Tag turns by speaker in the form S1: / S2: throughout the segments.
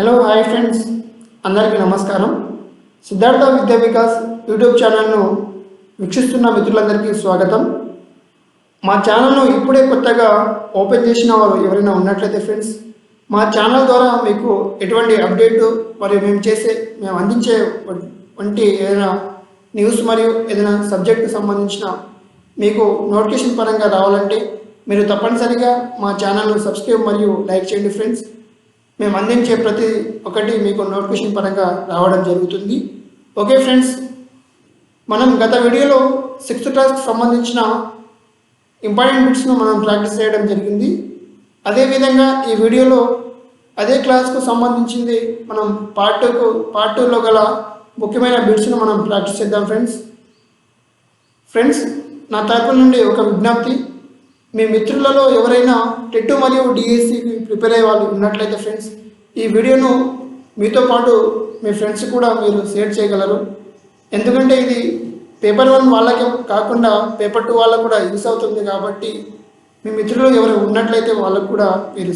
S1: Hello hi friends, అందరికీ నమస్కారం. సిద్ధార్థ విద్యా వికాస్ యూట్యూబ్ ఛానల్ను వీక్షిస్తున్న మిత్రులందరికీ స్వాగతం. మా ఛానల్ను ఇప్పుడే కొత్తగా ఓపెన్ చేసిన వారు ఎవరైనా ఉన్నట్లయితే ఫ్రెండ్స్, మా ఛానల్ ద్వారా మీకు ఎటువంటి అప్డేటు మరియు మేము అందించే వంటి ఏదైనా న్యూస్ మరియు ఏదైనా సబ్జెక్టుకు సంబంధించిన మీకు నోటిఫికేషన్ పరంగా రావాలంటే మీరు తప్పనిసరిగా మా ఛానల్ను సబ్స్క్రైబ్ మరియు లైక్ చేయండి ఫ్రెండ్స్. మేము అందించే ప్రతి ఒక్కటి మీకు నోటిఫికేషన్ పరంగా రావడం జరుగుతుంది. ఓకే ఫ్రెండ్స్, మనం గత వీడియోలో 6th క్లాస్కి సంబంధించిన ఇంపార్టెంట్ బిట్స్ను మనం ప్రాక్టీస్ చేయడం జరిగింది. అదేవిధంగా ఈ వీడియోలో అదే క్లాస్కు సంబంధించింది మనం పార్ట్ 2లో గల ముఖ్యమైన బిట్స్ను మనం ప్రాక్టీస్ చేద్దాం ఫ్రెండ్స్. నా తరపు నుండి ఒక విజ్ఞప్తి, మీ మిత్రులలో ఎవరైనా టెట్ మరియు డిఎస్సికి ప్రిపేర్ అయ్యే వాళ్ళు ఉన్నట్లయితే ఫ్రెండ్స్, ఈ వీడియోను మీతో పాటు మీ ఫ్రెండ్స్ కూడా మీరు షేర్ చేయగలరు. ఎందుకంటే ఇది పేపర్ 1 వాళ్ళకే కాకుండా పేపర్ 2 వాళ్ళకు కూడా యూస్ అవుతుంది. కాబట్టి మీ మిత్రులు ఎవరు ఉన్నట్లయితే వాళ్ళకు కూడా మీరు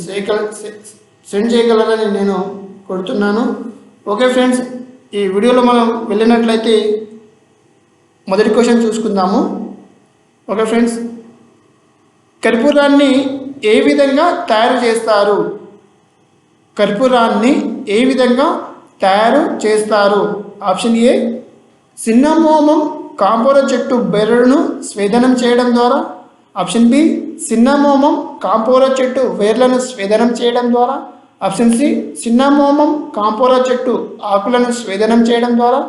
S1: సెండ్ చేయగలరని నేను కోరుతున్నాను. ఓకే ఫ్రెండ్స్, ఈ వీడియోలో మనం వెళ్ళినట్లయితే మొదటి క్వశ్చన్ చూసుకుందాము. ఓకే ఫ్రెండ్స్, కర్పూరాన్ని ఏ విధంగా తయారు చేస్తారు? కర్పూరాన్ని ఏ విధంగా తయారు చేస్తారు? ఆప్షన్ ఏ, సిన్నమోమం కాంపోర చెట్టు బెరడును స్వేదనం చేయడం ద్వారా. ఆప్షన్ బి, సిన్నమోమం కాంపోర చెట్టు వేర్లను స్వేదనం చేయడం ద్వారా. ఆప్షన్ సి, సిన్నమోమం కాంపోర చెట్టు ఆకులను స్వేదనం చేయడం ద్వారా.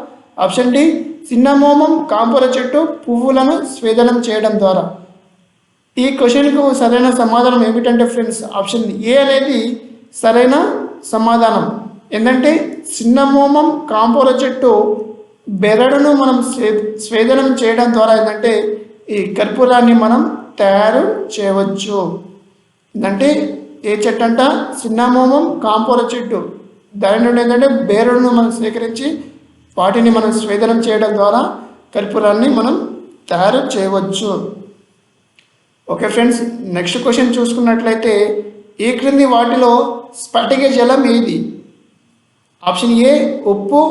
S1: ఆప్షన్ డి, సిన్నమోమం కాంపోర చెట్టు పువ్వులను స్వేదనం చేయడం ద్వారా. ఈ క్వశ్చన్కు సరైన సమాధానం ఏమిటంటే ఫ్రెండ్స్, ఆప్షన్ ఏ అనేది సరైన సమాధానం. ఏంటంటే సిన్నమోమం కాంపోర చెట్టు బెరడును మనం స్వేదనం చేయడం ద్వారా ఏంటంటే ఈ కర్పూరాన్ని మనం తయారు చేయవచ్చు. ఏంటంటే ఏ చెట్టు అంట? సిన్నమోమం కాంపోర చెట్టు. దాని నుండి ఏంటంటే బెరడును మనం సేకరించి వాటిని మనం స్వేదనం చేయడం ద్వారా కర్పూరాన్ని మనం తయారు చేయవచ్చు. ఓకే ఫ్రెండ్స్, నెక్స్ట్ క్వశ్చన్ చూసుకున్నట్లయితే ఈ క్రింది వాటిలో స్ఫటిక జలం ఏది? ఆప్షన్ ఏ ఉప్పు.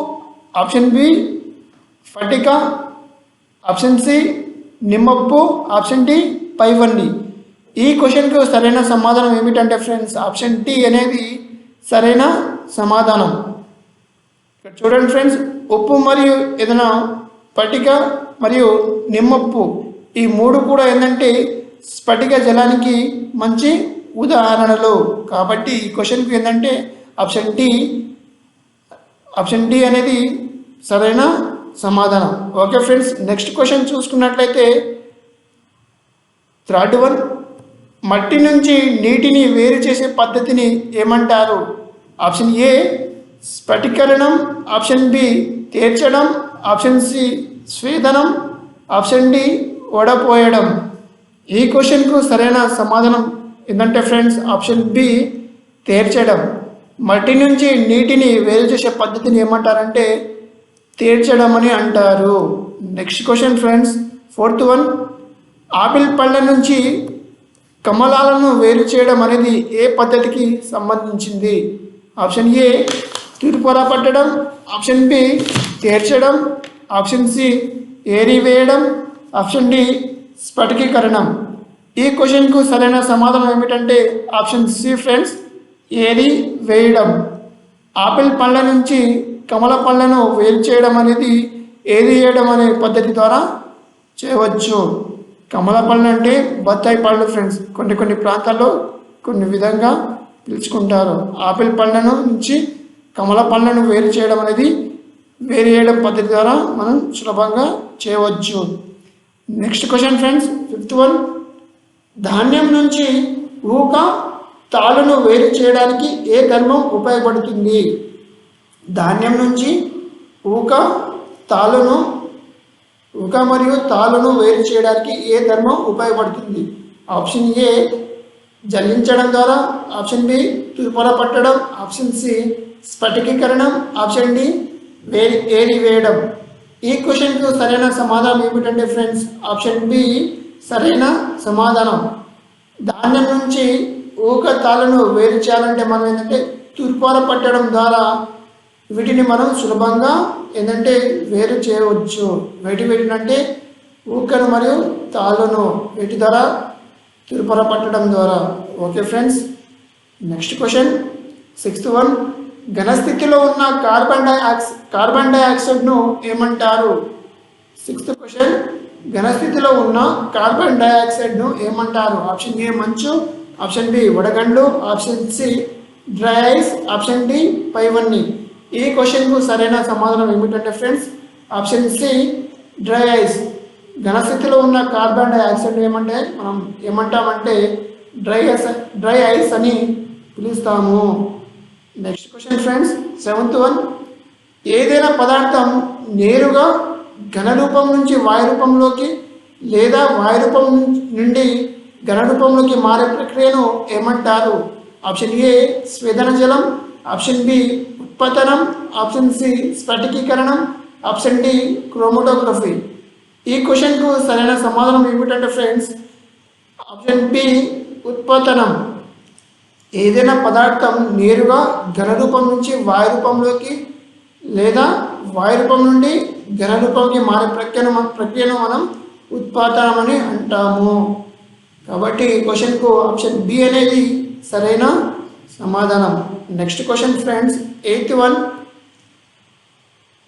S1: ఆప్షన్ బి స్ఫటిక. ఆప్షన్ సి నిమ్మప్పు. ఆప్షన్ డి పైవన్నీ. ఈ క్వశ్చన్కు సరైన సమాధానం ఏమిటంటే ఫ్రెండ్స్, ఆప్షన్ డి అనేది సరైన సమాధానం. ఇక్కడ చూడండి ఫ్రెండ్స్, ఉప్పు మరియు ఏదైనా స్ఫటిక మరియు నిమ్మప్పు ఈ మూడు కూడా ఏంటంటే స్ఫటిక జలానికి మంచి ఉదాహరణలు. కాబట్టి ఈ క్వశ్చన్కి ఏంటంటే ఆప్షన్ డి అనేది సరైన సమాధానం. ఓకే ఫ్రెండ్స్, నెక్స్ట్ క్వశ్చన్ చూసుకున్నట్లయితే థర్డ్ వన్, మట్టి నుంచి నీటిని వేరు చేసే పద్ధతిని ఏమంటారు? ఆప్షన్ ఏ స్ఫటికరణం. ఆప్షన్ బి తేర్చడం. ఆప్షన్ సి స్వేదనం. ఆప్షన్ డి వడపోయడం. ఈ క్వశ్చన్కు సరైన సమాధానం ఏంటంటే ఫ్రెండ్స్, ఆప్షన్ బి తేర్చడం. మట్టి నుంచి నీటిని వేరు చేసే పద్ధతిని ఏమంటారంటే తేర్చడం అని అంటారు. Next question friends, fourth one, apple పళ్ళ నుంచి కమలాలను వేరు చేయడం అనేది ఏ పద్ధతికి సంబంధించింది? ఆప్షన్ ఏ తూర్పుర పట్టడం. ఆప్షన్ బి తేర్చడం. ఆప్షన్ సి ఏరివేయడం. ఆప్షన్ డి స్ఫటికీకరణం. ఈ క్వశ్చన్కు సరైన సమాధానం ఏమిటంటే ఆప్షన్ సి ఫ్రెండ్స్, ఏరి వేయడం. ఆపిల్ పళ్ళ నుంచి కమల పళ్ళను వేరు చేయడం అనేది ఏరి వేయడం అనే పద్ధతి ద్వారా చేయవచ్చు. కమల పళ్ళు అంటే బత్తాయి పళ్ళు ఫ్రెండ్స్. కొన్ని ప్రాంతాల్లో కొన్ని విధంగా పిలుచుకుంటారు. ఆపిల్ పళ్ళను నుంచి కమల పళ్ళను వేరు చేయడం అనేది వేరు చేయడం పద్ధతి ద్వారా మనం సులభంగా చేయవచ్చు. Next question friends, fifth one, ధాన్యం నుంచి ఊక తాళును వేరు చేయడానికి ఏ ధర్మం ఉపయోగపడుతుంది? ధాన్యం నుంచి ఊక మరియు తాళును వేరు చేయడానికి ఏ ధర్మం ఉపయోగపడుతుంది? ఆప్షన్ ఏ జల్లించడం ద్వారా. ఆప్షన్ బి తూర్పుర పట్టడం. ఆప్షన్ సి స్ఫటికీకరణం. ఆప్షన్ డి ఏరివేయడం. ఈ క్వశ్చన్కు సరైన సమాధానం ఏమిటంటే ఫ్రెండ్స్, ఆప్షన్ బి సరైన సమాధానం. ధాన్యం నుంచి ఊక తాళను వేరు చేయాలంటే మనం ఏంటంటే తూర్పార పట్టడం ద్వారా వీటిని మనం సులభంగా ఏంటంటే వేరు చేయవచ్చు. వేటినంటే ఊకను మరియు తాళ్ళను వీటి ద్వారా తూర్పార పట్టడం ద్వారా. Okay friends, next question 6th one. ఘనస్థితిలో ఉన్న కార్బన్ డైఆక్సైడ్ను ఏమంటారు? 6th question. ఘనస్థితిలో ఉన్న కార్బన్ డైఆక్సైడ్ను ఏమంటారు? ఆప్షన్ ఏ మంచు, ఆప్షన్ బి వడగండ్లు, option C dry ice, option D పైవన్నీ. ఈ క్వశ్చన్కు సరైన సమాధానం ఏమిటంటే friends option C dry ice. ఘనస్థితిలో ఉన్న కార్బన్ డైఆక్సైడ్ మనం ఏమంటామంటే డ్రై ఐస్ అని పిలుస్తాము. Next question friends 7th one. ఏదైనా పదార్థం నేరుగా ఘన రూపం నుంచి వాయు రూపంలోకి లేదా వాయు రూపం నుండి ఘన రూపంలోకి మారే ప్రక్రియను ఏమంటారు? ఆప్షన్ ఏ స్వేదన జలం, ఆప్షన్ బి ఉత్పతనం, ఆప్షన్ సి స్ఫటికీకరణం, ఆప్షన్ డి క్రోమటోగ్రఫీ. ఈ క్వశ్చన్కు సరైన సమాధానం ఏమిటంటే ఫ్రెండ్స్ ఆప్షన్ బి ఉత్పతనం. ఏదైనా పదార్థం నేరుగా ఘన రూపం నుంచి వాయు రూపంలోకి లేదా వాయు రూపం నుండి ఘన రూపంకి మారే ప్రక్రియను మనం ఉత్పాదనం అని అంటాము. కాబట్టి ఈ క్వశ్చన్కు ఆప్షన్ బి అనేది సరైన సమాధానం. Next question friends 8th one.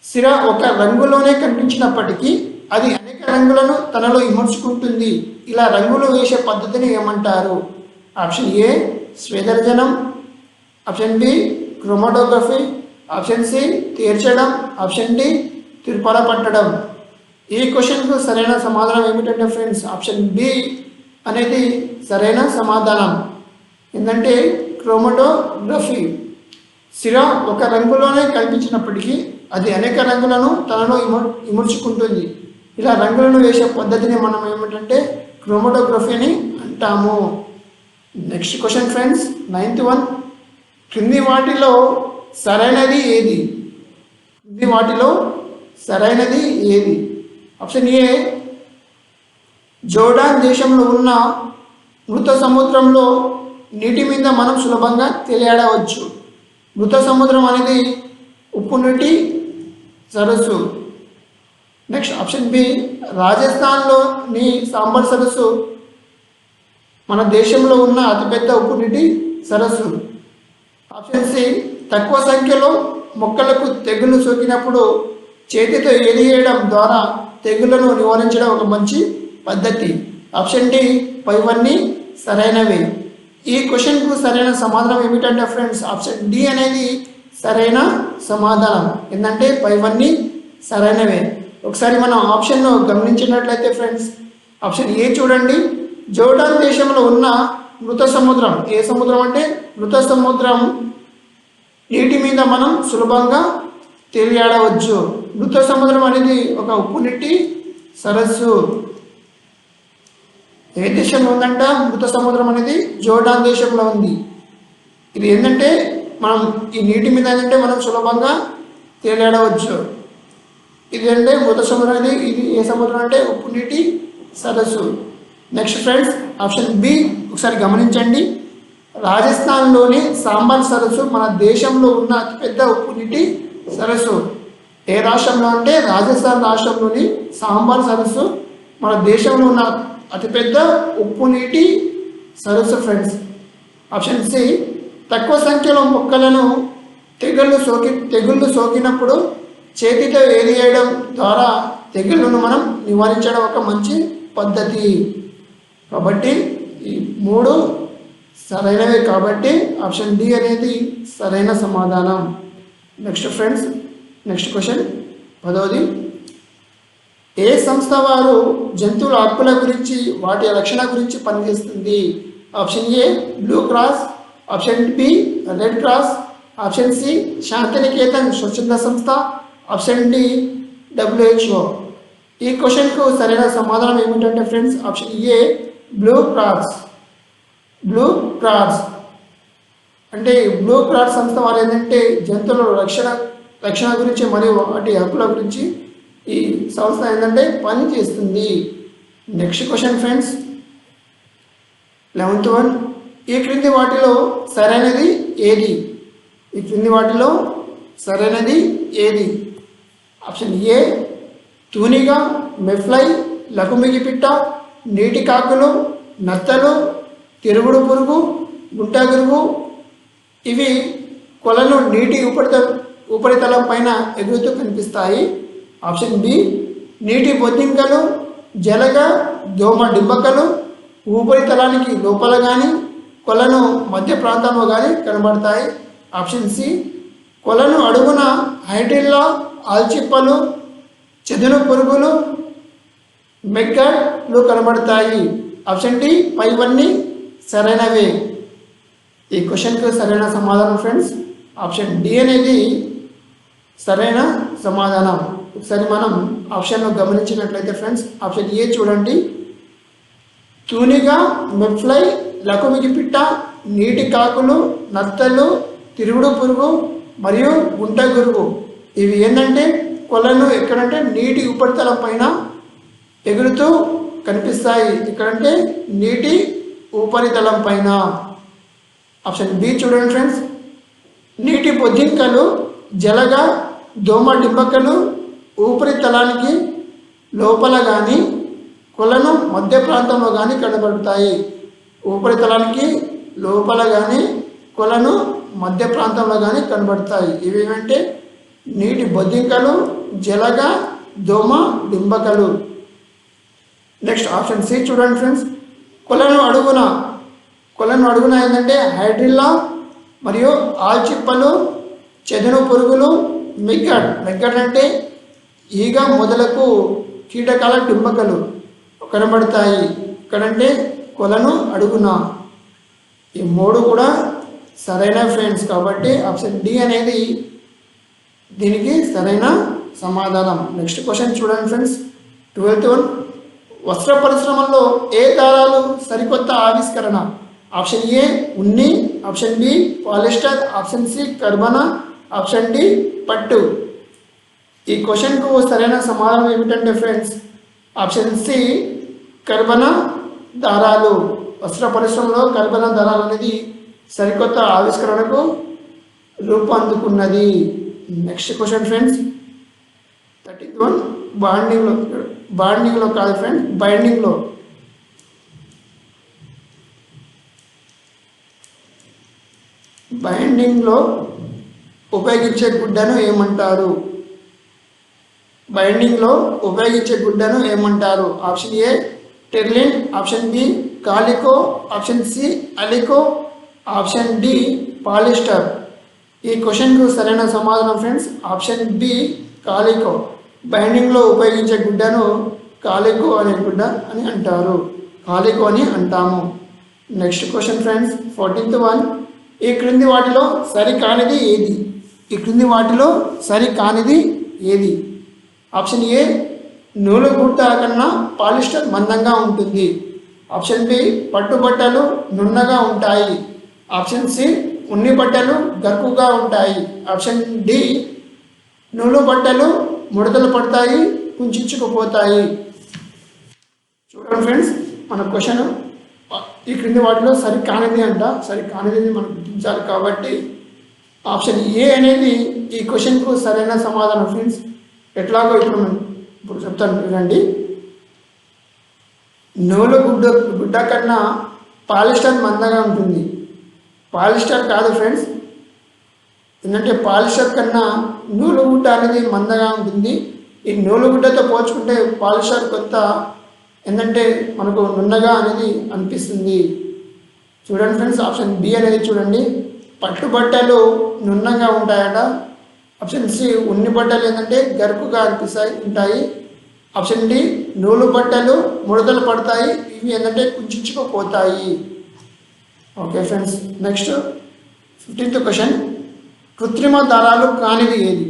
S1: సిర ఒక రంగులోనే కనిపించినప్పటికీ అది అనేక రంగులను తనలో ఇమర్చుకుంటుంది. ఇలా రంగులు వేసే పద్ధతిని ఏమంటారు? ఆప్షన్ ఏ స్వేదర్జనం, option B chromatography, option C తీర్చడం, ఆప్షన్ డి తూర్పార పట్టడం. ఈ క్వశ్చన్కు సరైన సమాధానం ఏమిటంటే ఫ్రెండ్స్ ఆప్షన్ బి అనేది సరైన సమాధానం. ఏంటంటే క్రోమటోగ్రఫీ. సిర ఒక రంగులోనే కనిపించినప్పటికీ అది అనేక రంగులను తనలో ఇముడ్చుకుంటుంది. ఇలా రంగులను వేసే పద్ధతిని మనం ఏమిటంటే క్రోమటోగ్రఫీ అని అంటాము. Next question friends 9th one. క్రింది వాటిలో సరైనది ఏది? క్రింది వాటిలో సరైనది ఏది? ఆప్షన్ ఏ జోర్డాన్ దేశంలో ఉన్న మృత సముద్రంలో నీటి మీద మనం సులభంగా తేలియాడవచ్చు. మృత సముద్రం అనేది ఉప్పు నీటి సరస్సు. నెక్స్ట్ ఆప్షన్ బి రాజస్థాన్లోని సాంబర్ సరస్సు మన దేశంలో ఉన్న అతిపెద్ద ఉప్పు నీటి సరస్సు. ఆప్షన్ సి తక్కువ సంఖ్యలో మొక్కలకు తెగులు సోకినప్పుడు చేతితో ఏలివేయడం ద్వారా తెగుళ్లను నివారించడం ఒక మంచి పద్ధతి. ఆప్షన్ డి పైవన్నీ సరైనవి. ఈ క్వశ్చన్కు సరైన సమాధానం ఏమిటంటే ఫ్రెండ్స్ ఆప్షన్ డి అనేది సరైన సమాధానం. ఏంటంటే పైవన్నీ సరైనవే. ఒకసారి మనం ఆప్షన్ను గమనించినట్లయితే ఫ్రెండ్స్ ఆప్షన్ ఏ చూడండి. జోర్డాన్ దేశంలో ఉన్న మృత సముద్రం. ఏ సముద్రం అంటే మృత సముద్రం నీటి మీద మనం సులభంగా తేలియాడవచ్చు. మృత సముద్రం అనేది ఒక ఉప్పు నీటి సరస్సు. ఏ దేశంలో ఉందంట మృత సముద్రం అనేది? జోర్డాన్ దేశంలో ఉంది. ఇది ఏంటంటే మనం ఈ నీటి మీద ఏంటంటే మనం సులభంగా తేలియాడవచ్చు. ఇది అంటే మృత సముద్రం అనేది. ఇది ఏ సముద్రం అంటే ఉప్పు నీటి సరస్సు. నెక్స్ట్ ఫ్రెండ్స్ ఆప్షన్ బి ఒకసారి గమనించండి. రాజస్థాన్లోని సాంబర్ సరస్సు మన దేశంలో ఉన్న అతిపెద్ద ఉప్పు నీటి సరస్సు. ఏ రాష్ట్రంలో అంటే రాజస్థాన్ రాష్ట్రంలోని సాంబర్ సరస్సు మన దేశంలో ఉన్న అతిపెద్ద ఉప్పు నీటి సరస్సు ఫ్రెండ్స్. ఆప్షన్ సి తక్కువ సంఖ్యలో మొక్కలను తెగుళ్ళు సోకినప్పుడు చేతితో ఏరివేయడం ద్వారా తెగుళ్ళను మనం నివారించడం ఒక మంచి పద్ధతి. కాబట్టి ఈ మూడు సరైనవే. కాబట్టి ఆప్షన్ డి అనేది సరైన సమాధానం. నెక్స్ట్ ఫ్రెండ్స్ నెక్స్ట్ క్వశ్చన్ 10వది. ఏ సంస్థ వారు జంతువుల హక్కుల గురించి వాటి రక్షణ గురించి పనిచేస్తుంది? Option A blue cross, option B red cross, option C Shantiniketan స్వచ్ఛంద సంస్థ, ఆప్షన్ డి WHO. ఈ క్వశ్చన్కు సరైన సమాధానం ఏమిటంటే friends option A blue cross. Blue cross అంటే బ్లూ క్రాస్ సంస్థ వారు ఏంటంటే జంతువుల రక్షణ గురించి మరియు వాటి హక్కుల గురించి ఈ సంస్థ ఏంటంటే పని చేస్తుంది. Next question friends 11th one. ఈ క్రింది వాటిలో సరైనది ఏది? ఈ క్రింది వాటిలో సరైనది ఏది? ఆప్షన్ ఏ తూనిగ, మెఫ్లై, లకుమిగి పిట్ట, నీటి కాకులు, నత్తలు, తిరుగుడు పురుగు, గుంటగురుగు. ఇవి కొలను నీటి ఉపరితలం పైన ఎగురుతూ కనిపిస్తాయి. ఆప్షన్ బి నీటి బొద్దింకలు, జలగ, దోమ డింబకలు ఉపరితలానికి లోపల కానీ కొలను మధ్య ప్రాంతంలో కానీ కనబడతాయి. ఆప్షన్ సి కొలను అడుగున హైడ్రిల్లా, ఆల్చిప్పలు, చెదును పురుగులు, మెగ్గడ్లు కనబడతాయి. ఆప్షన్ డి పైవన్నీ సరైనవే. ఈ క్వశ్చన్కి సరైన సమాధానం ఫ్రెండ్స్ ఆప్షన్ డి అనేది సరైన సమాధానం. ఒకసారి మనం ఆప్షన్లో గమనించినట్లయితే ఫ్రెండ్స్ ఆప్షన్ ఏ చూడండి. తూనిగ, మెఫ్లై, లకుమిగి పిట్ట, నీటి కాకులు, నత్తలు, తిరుగుడు పురుగు మరియు గుంటగురుగు. ఇవి ఏంటంటే కొలను ఎక్కడంటే నీటి ఉపరితలం పైన ఎగురుతూ కనిపిస్తాయి. ఎక్కడంటే నీటి ఉపరితలం పైన. ఆప్షన్ బి చూడండి ఫ్రెండ్స్. నీటి బొద్దింకలు, జలగ, దోమ డింబకలు ఉపరితలానికి లోపల కానీ కొలను మధ్య ప్రాంతంలో కానీ కనబడతాయి. ఉపరితలానికి లోపల కానీ కొలను మధ్య ప్రాంతంలో కానీ కనబడతాయి. ఇవి ఏమంటే నీటి బొద్దింకలు, జలగ, దోమ డింబకలు. నెక్స్ట్ ఆప్షన్ సి చూడండి ఫ్రెండ్స్. కొలను అడుగున ఏంటంటే హైడ్రిల్లా మరియు ఆల్చిప్పలు, చెదును పురుగులు, మెగ్గడ్ అంటే ఈగ మొదలకు కీటకాల డింబకలు కనబడతాయి. ఇక్కడంటే కొలను అడుగున. ఈ మూడు కూడా సరైన ఫ్రెండ్స్. కాబట్టి ఆప్షన్ డి అనేది దీనికి సరైన సమాధానం. నెక్స్ట్ క్వశ్చన్ చూడండి ఫ్రెండ్స్. 12th one. వస్త్ర పరిశ్రమల్లో ఏ దారాలు సరికొత్త ఆవిష్కరణ? ఆప్షన్ ఏ ఉన్ని, option B polyester, option C కర్బన, ఆప్షన్ డి పట్టు. ఈ క్వశ్చన్కు సరైన సమాధానం ఏమిటంటే ఫ్రెండ్స్ ఆప్షన్ సి కర్బన దారాలు. వస్త్ర పరిశ్రమలో కర్బన దారాలు అనేది సరికొత్త ఆవిష్కరణకు రూపొందుకున్నది. Next question friends 13th one. బాండింగ్లో కాదు ఫ్రెండ్స్, బైండింగ్లో ఉపయోగించే గుడ్డను ఏమంటారు? Option A terylene, option B calico, option C అలికో, ఆప్షన్ డి పాలిస్టర్. ఈ క్వశ్చన్కు సరైన సమాధానం ఫ్రెండ్స్ ఆప్షన్ బి కాలికో. బైండింగ్లో ఉపయోగించే గుడ్డను కాలికో అనే గుడ్డ అని అంటారు, కాలికో అని అంటాము. Next question friends 14th one. ఈ క్రింది వాటిలో సరికానిది ఏది? ఆప్షన్ ఏ నూలు గుడ్డ కన్నా పాలిస్టర్ మందంగా ఉంటుంది. ఆప్షన్ బి పట్టుబట్టలు నున్నగా ఉంటాయి. ఆప్షన్ సి ఉన్ని బట్టలు గరుకుగా ఉంటాయి. ఆప్షన్ డి నూలు బట్టలు ముడతలు పడతాయి, కుంచుకుపోతాయి. చూడండి ఫ్రెండ్స్ మన క్వశ్చన్ ఈ క్రింది వాటిలో సరికానిది మనం గుర్తించాలి. కాబట్టి ఆప్షన్ ఏ అనేది ఈ క్వశ్చన్కు సరైన సమాధానం ఫ్రెండ్స్. ఎట్లాగో ఇప్పుడు చెప్తాను వినండి. నూలు గుడ్డ కన్నా పాలిస్టర్ మందంగా ఉంటుంది. పాలిస్టర్ కాదు ఫ్రెండ్స్, ఎందుకంటే పాలిస్టర్ కన్నా నూలు గుడ్డ అనేది మందంగా ఉంటుంది. ఈ నూలు గుడ్డతో పోల్చుకుంటే పాలిస్టర్ కొంత ఏంటంటే మనకు నున్నగా అనేది అనిపిస్తుంది. చూడండి ఫ్రెండ్స్ ఆప్షన్ బి అనేది చూడండి. పట్టుబట్టలు నున్నగా ఉంటాయట. ఆప్షన్ సి ఉన్ని బట్టలు ఏంటంటే గరుకుగా ఉంటాయి. ఆప్షన్ డి నూలు బట్టలు ముడతలు పడతాయి, ఇవి ఏంటంటే కుంచుకుపోతాయి. Okay friends. Next 15th question. కృత్రిమ దారాలు కానిది ఏది?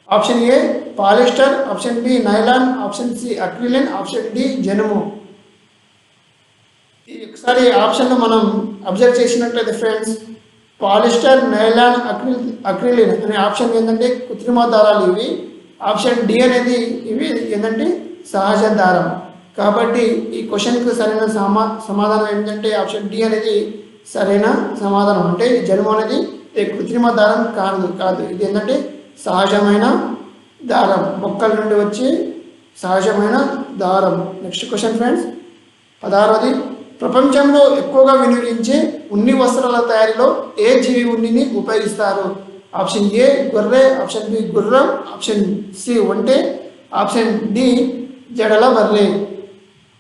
S1: Option A polyester, option B nylon, option C Acrilan, option D జనుము. ఒకసారి ఆప్షన్ను మనం అబ్జర్వ్ చేసినట్లయితే ఫ్రెండ్స్ పాలిస్టర్, నైలాన్, అక్రిలిన్ అనే ఆప్షన్ ఏంటంటే కృత్రిమ దారాలు ఇవి. ఆప్షన్ డి అనేది ఇవి ఏంటంటే సహజ దారం. కాబట్టి ఈ క్వశ్చన్కు సరైన సమాధానం ఏంటంటే ఆప్షన్ డి అనేది సరైన సమాధానం. అంటే జనుము అనేది ఇది కృత్రిమ దారం కాదు ఇది ఏంటంటే సహజమైన దారం, మొక్కల నుండి వచ్చి సహజమైన దారం. నెక్స్ట్ క్వశ్చన్ ఫ్రెండ్స్, 16వది, ప్రపంచంలో ఎక్కువగా వినియోగించే ఉన్ని వస్త్రాల తయారీలో ఏ జీవి ఉన్నిని ఉపయోగిస్తారు? ఆప్షన్ ఏ గొర్రె, ఆప్షన్ బి గుర్రం, ఆప్షన్ సి ఒంటె, ఆప్షన్ డి జడల బర్రె.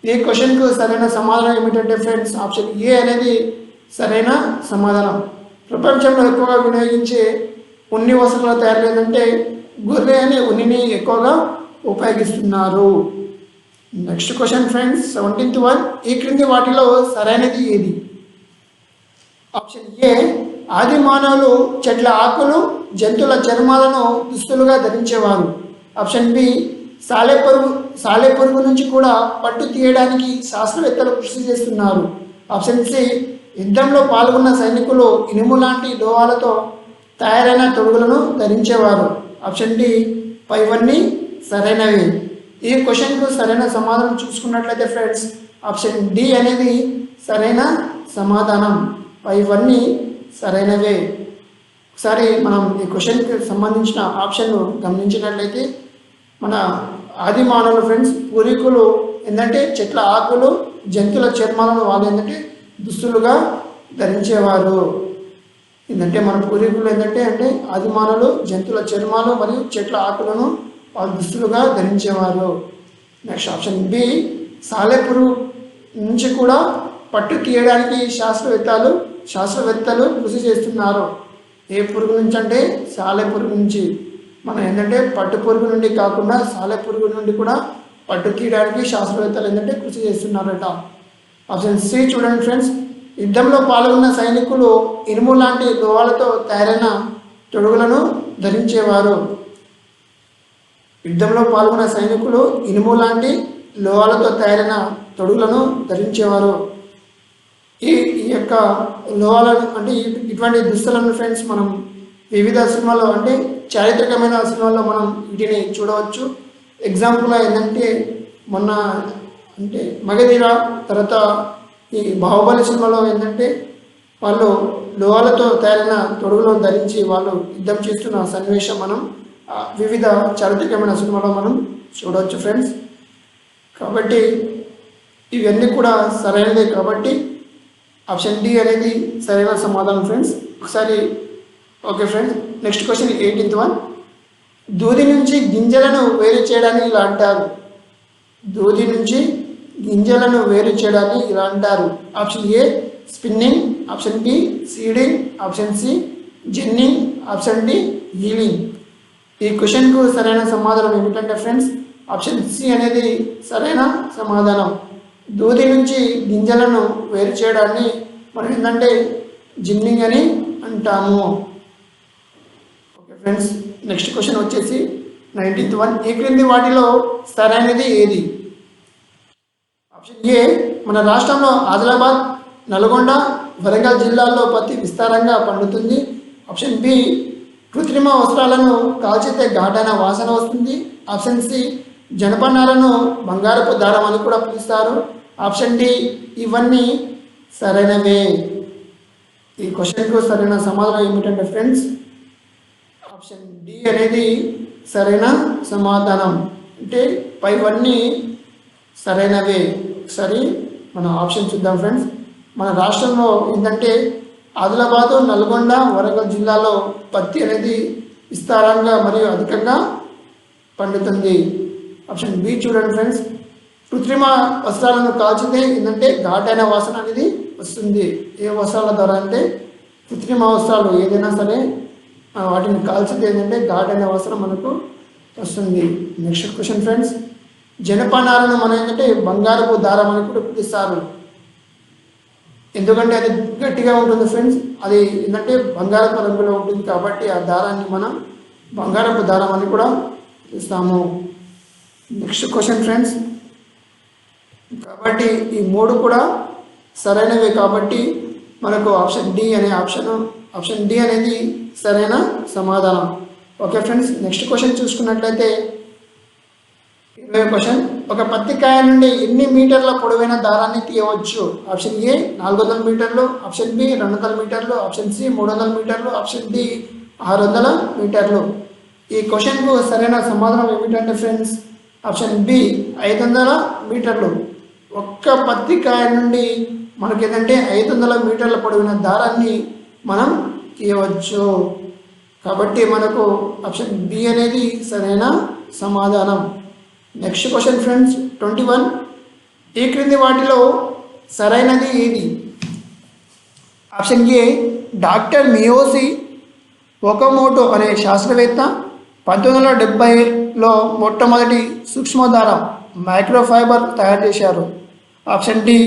S1: ఈ క్వశ్చన్కు సరైన సమాధానం ఏమిటంటే ఫ్రెండ్స్, ఆప్షన్ ఏ అనేది సరైన సమాధానం. ప్రపంచంలో ఎక్కువగా వినియోగించే ఉన్ని వస్త్రాల తయారీ ఏంటంటే గొర్రె అనే ఉన్నిని ఎక్కువగా ఉపయోగిస్తున్నారు. Next question friends, 17th one, ఈ క్రింది వాటిలో సరైనది ఏది? ఆప్షన్ ఏ ఆది మానవులు చెట్ల ఆకులు జంతువుల చర్మాలను దుస్తులుగా ధరించేవారు. ఆప్షన్ బి సాలెపురుగు నుంచి కూడా పట్టు తీయడానికి శాస్త్రవేత్తలు కృషి చేస్తున్నారు. ఆప్షన్ సి యుద్ధంలో పాల్గొన్న సైనికులు ఇనుము లాంటి లోహాలతో తయారైన తొడుగులను ధరించేవారు. ఆప్షన్ డి పైవన్నీ సరైనవి. ఈ క్వశ్చన్కు సరైన సమాధానం చూసుకున్నట్లయితే ఫ్రెండ్స్, ఆప్షన్ డి అనేది సరైన సమాధానం. పైవన్నీ సరైనవే. ఒకసారి మనం ఈ క్వశ్చన్కి సంబంధించిన ఆప్షన్ను గమనించినట్లయితే మన ఆది మానవులు ఫ్రెండ్స్ పూర్వీకులు ఏంటంటే చెట్ల ఆకులు జంతువుల చర్మాలను వాళ్ళు ఏంటంటే దుస్తులుగా ధరించేవారు. ఏంటంటే మన పూర్వీకులు ఏంటంటే ఆది మానవులు జంతువుల చర్మాలు మరియు చెట్ల ఆకులను వాళ్ళు దుస్తులుగా ధరించేవారు. నెక్స్ట్ ఆప్షన్ బి సాలెపురుగు నుంచి కూడా పట్టు తీయడానికి శాస్త్రవేత్తలు కృషి చేస్తున్నారు. ఏ పురుగు నుంచి అంటే సాలెపురుగు నుంచి. మనం ఏంటంటే పట్టు పురుగు నుండి కాకుండా సాలెపురుగు నుండి కూడా పట్టు తీయడానికి శాస్త్రవేత్తలు ఏంటంటే కృషి చేస్తున్నారట. ఆప్షన్ సి చూడండి ఫ్రెండ్స్, యుద్ధంలో పాల్గొన్న సైనికులు ఇనుము లాంటి లోహాలతో తయారైన తొడుగులను ధరించేవారు. యుద్ధంలో పాల్గొన్న సైనికులు ఇనుము లాంటి లోహాలతో తయారైన తొడుగులను ధరించేవారు. ఈ యొక్క లోహాలను అంటే ఇటువంటి దుస్తులను ఫ్రెండ్స్ మనం వివిధ సినిమాల్లో అంటే చారిత్రకమైన సినిమాల్లో మనం వీటిని చూడవచ్చు. ఎగ్జాంపుల్ ఏంటంటే మొన్న అంటే మగధీర తర్వాత ఈ బాహుబలి సినిమాలో ఏంటంటే వాళ్ళు లోహాలతో తయారైన తొడుగులను ధరించి వాళ్ళు యుద్ధం చేస్తున్న సన్నివేశం మనం వివిధ చారిత్రకమైన సినిమాలో మనం చూడవచ్చు ఫ్రెండ్స్. కాబట్టి ఇవన్నీ కూడా సరైనదే కాబట్టి ఆప్షన్ డి అనేది సరైన సమాధానం ఫ్రెండ్స్. ఒకసారి okay friends, next question 18th one, దూది నుంచి గింజలను వేరు చేయడాన్ని ఇలా అంటారు. దూది నుంచి గింజలను వేరు చేయడాన్ని ఇలా అంటారు. Option A spinning, option B seeding, option C ginning, option D healing. ఈ క్వశ్చన్కు సరైన సమాధానం ఏమిటంటే ఫ్రెండ్స్, ఆప్షన్ సి అనేది సరైన సమాధానం. దూది నుంచి గింజలను వేరు చేయడాన్ని మనం ఏంటంటే జిన్నింగ్ అని అంటాము. ఓకే ఫ్రెండ్స్, నెక్స్ట్ క్వశ్చన్ వచ్చేసి 19th వన్, ఈ క్రింది వాటిలో సరైనది ఏది? ఆప్షన్ ఏ మన రాష్ట్రంలో ఆదిలాబాద్, నల్గొండ, వరంగల్ జిల్లాల్లో పత్తి విస్తారంగా పండుతుంది. ఆప్షన్ బి కృత్రిమ వస్త్రాలను కాల్చితే ఘాటైన వాసన వస్తుంది. ఆప్షన్ సి జనపనాలను బంగారపు దారం అని కూడా పిలుస్తారు. ఆప్షన్ డి ఇవన్నీ సరైనవే. ఈ క్వశ్చన్కు సరైన సమాధానం ఏమిటంటే ఫ్రెండ్స్, ఆప్షన్ డి అనేది సరైన సమాధానం. అంటే పైవన్నీ సరైనవే. ఒకసారి మన ఆప్షన్ చూద్దాం ఫ్రెండ్స్. మన రాష్ట్రంలో ఏంటంటే ఆదిలాబాదు, నల్గొండ, వరంగల్ జిల్లాలో పత్తి అనేది విస్తారంగా మరియు అధికంగా పండుతుంది. ఆప్షన్ బి చూడండి ఫ్రెండ్స్, కృత్రిమ వస్త్రాలను కాల్చితే ఏంటంటే ఘాటైన వాసన అనేది వస్తుంది. ఏ వస్త్రాల ద్వారా అంటే కృత్రిమ వస్త్రాలు ఏదైనా సరే వాటిని కాల్చితే ఏంటంటే ఘాటైన వాసన మనకు వస్తుంది. నెక్స్ట్ క్వశ్చన్ ఫ్రెండ్స్, జనపనాలను మనం ఏంటంటే బంగారపు దారం అని కూడా పిలుస్తారు. ఎందుకంటే అది గట్టిగా ఉంటుంది ఫ్రెండ్స్, అది ఏంటంటే బంగారపు రంగులో ఉంటుంది కాబట్టి ఆ దారాన్ని మనం బంగారపు దారం అని కూడా పిలుస్తాము. నెక్స్ట్ క్వశ్చన్ ఫ్రెండ్స్, కాబట్టి ఈ మూడు కూడా సరైనవే కాబట్టి మనకు ఆప్షన్ డి ఆప్షన్ డి అనేది సరైన సమాధానం. ఓకే ఫ్రెండ్స్, నెక్స్ట్ క్వశ్చన్ చూసుకున్నట్లయితే 20వ క్వశ్చన్, ఒక పత్తి కాయ నుండి ఎన్ని మీటర్ల పొడవైన దారాన్ని తీయవచ్చు? ఆప్షన్ ఏ 400 మీటర్లు, ఆప్షన్ బి 200 మీటర్లు, ఆప్షన్ సి 300 మీటర్లు, ఆప్షన్ డి 600 మీటర్లు. ఈ క్వశ్చన్కు సరైన సమాధానం ఏమిటంటే ఫ్రెండ్స్, ఆప్షన్ బి 500 మీటర్లు. ఒక్క పత్తి కాయ నుండి మనకి ఏంటంటే 500 మీటర్ల పొడవిన దారాన్ని మనం తీయవచ్చు. కాబట్టి మనకు ఆప్షన్ బి అనేది సరైన సమాధానం. నెక్స్ట్ క్వశ్చన్ ఫ్రెండ్స్ 21, ఈ క్రింది వాటిలో సరైనది ఏది? ఆప్షన్ ఏ డాక్టర్ మియోసి ఒకమోటో అనే శాస్త్రవేత్త 1970లో మొట్టమొదటి సూక్ష్మదారం మైక్రోఫైబర్ తయారు చేశారు. Option D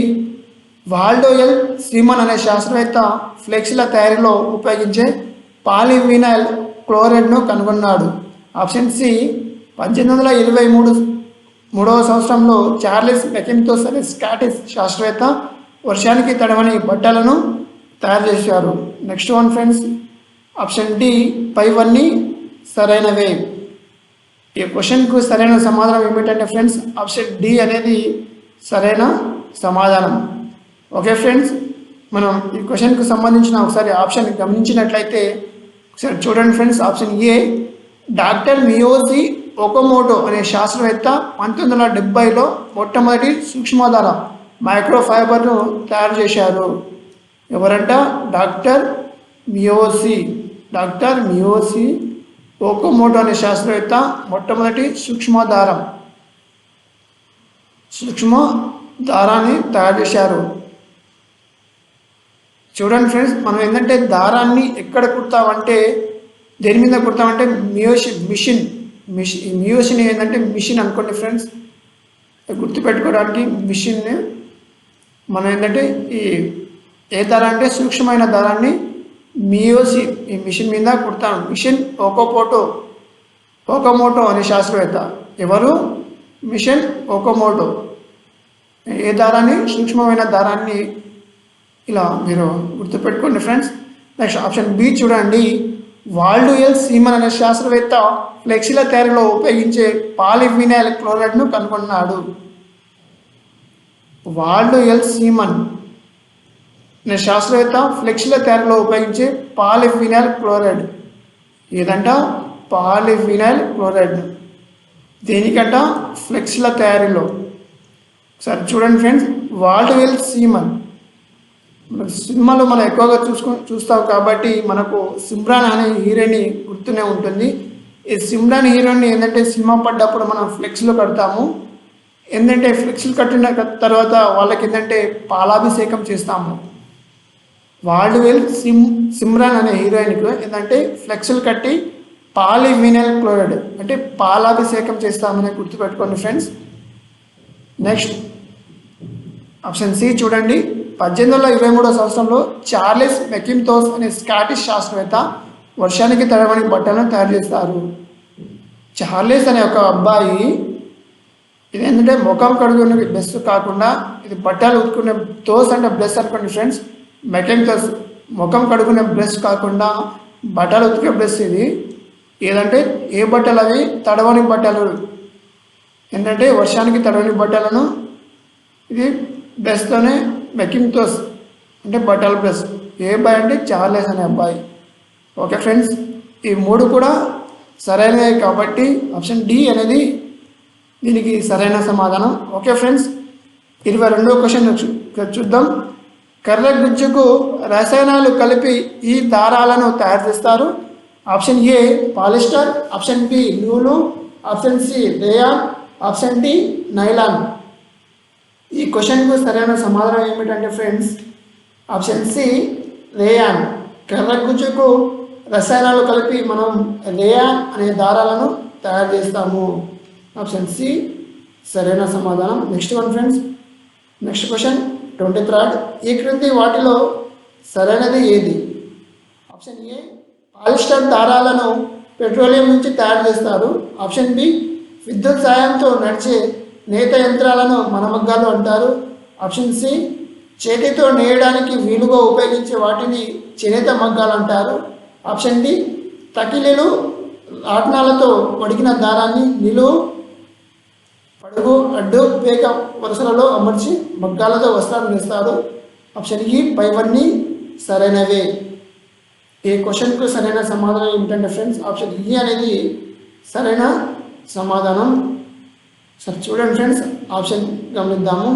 S1: Waldo L Semon అనే శాస్త్రవేత్త ఫ్లెక్స్ల తయారీలో ఉపయోగించే పాలివినైల్ క్లోరైడ్ను కనుగొన్నాడు. ఆప్షన్ సి 1823వ సంవత్సరంలో చార్లెస్ మెకింతోస్ అనే స్కాటిష్ శాస్త్రవేత్త వర్షానికి తడవని బట్టలను తయారు చేశారు. Next one friends, option D పైవన్నీ సరైనవే. ఈ క్వశ్చన్కు సరైన సమాధానం ఏమిటంటే ఫ్రెండ్స్, ఆప్షన్ డి అనేది సరైన సమాధానం. ఓకే ఫ్రెండ్స్, మనం ఈ క్వశ్చన్కు సంబంధించిన ఒకసారి ఆప్షన్ గమనించినట్లయితే ఒకసారి చూడండి ఫ్రెండ్స్. ఆప్షన్ ఏ డాక్టర్ మియోసి ఒకమోటో అనే శాస్త్రవేత్త 1970లో మొట్టమొదటి సూక్ష్మధార మైక్రోఫైబర్ను తయారు చేశారు. ఎవరంట? డాక్టర్ మియోసి ఒకమోటో అనే శాస్త్రవేత్త మొట్టమొదటి సూక్ష్మధారాన్ని తయారు చేశారు. చూడండి ఫ్రెండ్స్, మనం ఏంటంటే దారాన్ని ఎక్కడ కుడతామంటే, దేని మీద కుడతామంటే మియోసిన్ ఏంటంటే మిషన్ అనుకోండి ఫ్రెండ్స్, గుర్తుపెట్టుకోవడానికి మిషన్. మనం ఏంటంటే ఏ దారం అంటే సూక్ష్మమైన దారాన్ని ఈ మిషన్ మీద కుడతాం. మిషన్ ఒకమోటో అనే శాస్త్రవేత్త. ఎవరు? మిషన్ ఒకమోటో. ఏ దారాన్ని? సూక్ష్మమైన దారాన్ని. ఇలా మీరు గుర్తుపెట్టుకోండి ఫ్రెండ్స్. నెక్స్ట్ ఆప్షన్ బి చూడండి, వాల్డో ఎల్ సీమన్ అనే శాస్త్రవేత్త ఫ్లెక్సీల తయారీలో ఉపయోగించే పాలివినైల్ క్లోరైడ్ను కనుగొన్నాడు. వాల్డో ఎల్ సీమన్ అనే శాస్త్రవేత్త ఫ్లెక్సీల తయారీలో ఉపయోగించే పాలివినైల్ క్లోరైడ్. ఏదంట? Polyvinyl chloride. దేనికంట? ఫ్లెక్సీల తయారీలో. సరే చూడండి ఫ్రెండ్స్, వాల్డో ఎల్ సీమన్ సినిమాలో మనం ఎక్కువగా చూస్తాం కాబట్టి మనకు సిమ్రాన్ అనే హీరోయిన్ గుర్తునే ఉంటుంది. ఈ సిమ్రాన్ హీరోయిన్ ఏంటంటే సినిమా పడ్డప్పుడు మనం ఫ్లెక్స్లో కడతాము. ఏంటంటే ఫ్లెక్స్లు కట్టిన తర్వాత వాళ్ళకి ఏంటంటే పాలాభిషేకం చేస్తాము. వాల్డోవెల్ సిమ్రాన్ అనే హీరోయిన్కి ఏంటంటే ఫ్లెక్స్లు కట్టి పాలివినైల్ క్లోరైడ్ అంటే పాలాభిషేకం చేస్తామని గుర్తుపెట్టుకోండి ఫ్రెండ్స్. నెక్స్ట్ ఆప్షన్ సి చూడండి, 1823వ సంవత్సరంలో చార్లెస్ మెకింతోస్ అనే స్కాటిష్ శాస్త్రవేత్త వర్షానికి తడవని బట్టలను తయారు చేస్తారు. చార్లెస్ అనే ఒక అబ్బాయి ఇది ఏంటంటే ముఖం కడుగునే బ్రష్ కాకుండా ఇది బట్టలు ఉతుకునే తోస్ అంటే బ్రష్ అనుకోండి ఫ్రెండ్స్. మెకింతోస్ ముఖం కడుగునే బ్రష్ కాకుండా బట్టలు ఉతికే బ్రష్. ఇది ఏదంటే ఏ బట్టలు? అవి తడవని బట్టలు. ఏంటంటే వర్షానికి తడవని బట్టలను ఇది బ్రష్తోనే మెకింతోస్ అంటే బట్టల బ్రష్. ఏ అబ్బాయి అంటే చార్లెస్ అనే అబ్బాయి. ఓకే ఫ్రెండ్స్, ఈ మూడు కూడా సరైనదే కాబట్టి ఆప్షన్ డి అనేది దీనికి సరైన సమాధానం. ఓకే ఫ్రెండ్స్, 22వ క్వశ్చన్ చూద్దాం. కర్ర గుజ్జుకు రసాయనాలు కలిపి ఈ దారాలను తయారు చేస్తారు. Option A polyester, option B నూలు, option C rayon, option D nylon. ఈ క్వశ్చన్కు సరైన సమాధానం ఏమిటంటే ఫ్రెండ్స్, ఆప్షన్ సి రేయాన్. కర్ర గుజ్జుకు రసాయనాలు కలిపి మనం రేయాన్ అనే దారాలను తయారు చేస్తాము. ఆప్షన్ సి సరైన సమాధానం. Next one friends, next question 23rd, ఈ క్రింది వాటిలో సరైనది ఏది? ఆప్షన్ ఏ పాలిస్టర్ దారాలను పెట్రోలియం నుంచి తయారు చేస్తారు. ఆప్షన్ బి విద్యుత్ సాయంతో నడిచే నేత యంత్రాలను మనమగ్గాలు అంటారు. ఆప్షన్ సి చేతితో నేయడానికి వీలుగా ఉపయోగించే వాటిని చేనేత మగ్గాలు అంటారు. ఆప్షన్ డి తకిలీలు రాట్నాలతో వడికిన దారాన్ని పొడుగు అడ్డు పేక వరుసలలో అమర్చి మగ్గాలతో వస్త్రాలు నేస్తారు. ఆప్షన్ ఈ పైవన్నీ సరైనవే. ఈ క్వశ్చన్కు సరైన సమాధానం ఏమిటంటే ఫ్రెండ్స్ ఆప్షన్ ఈ అనేది సరైన సమాధానం. సరే చూడండి ఫ్రెండ్స్, ఆప్షన్ గమనిద్దాము.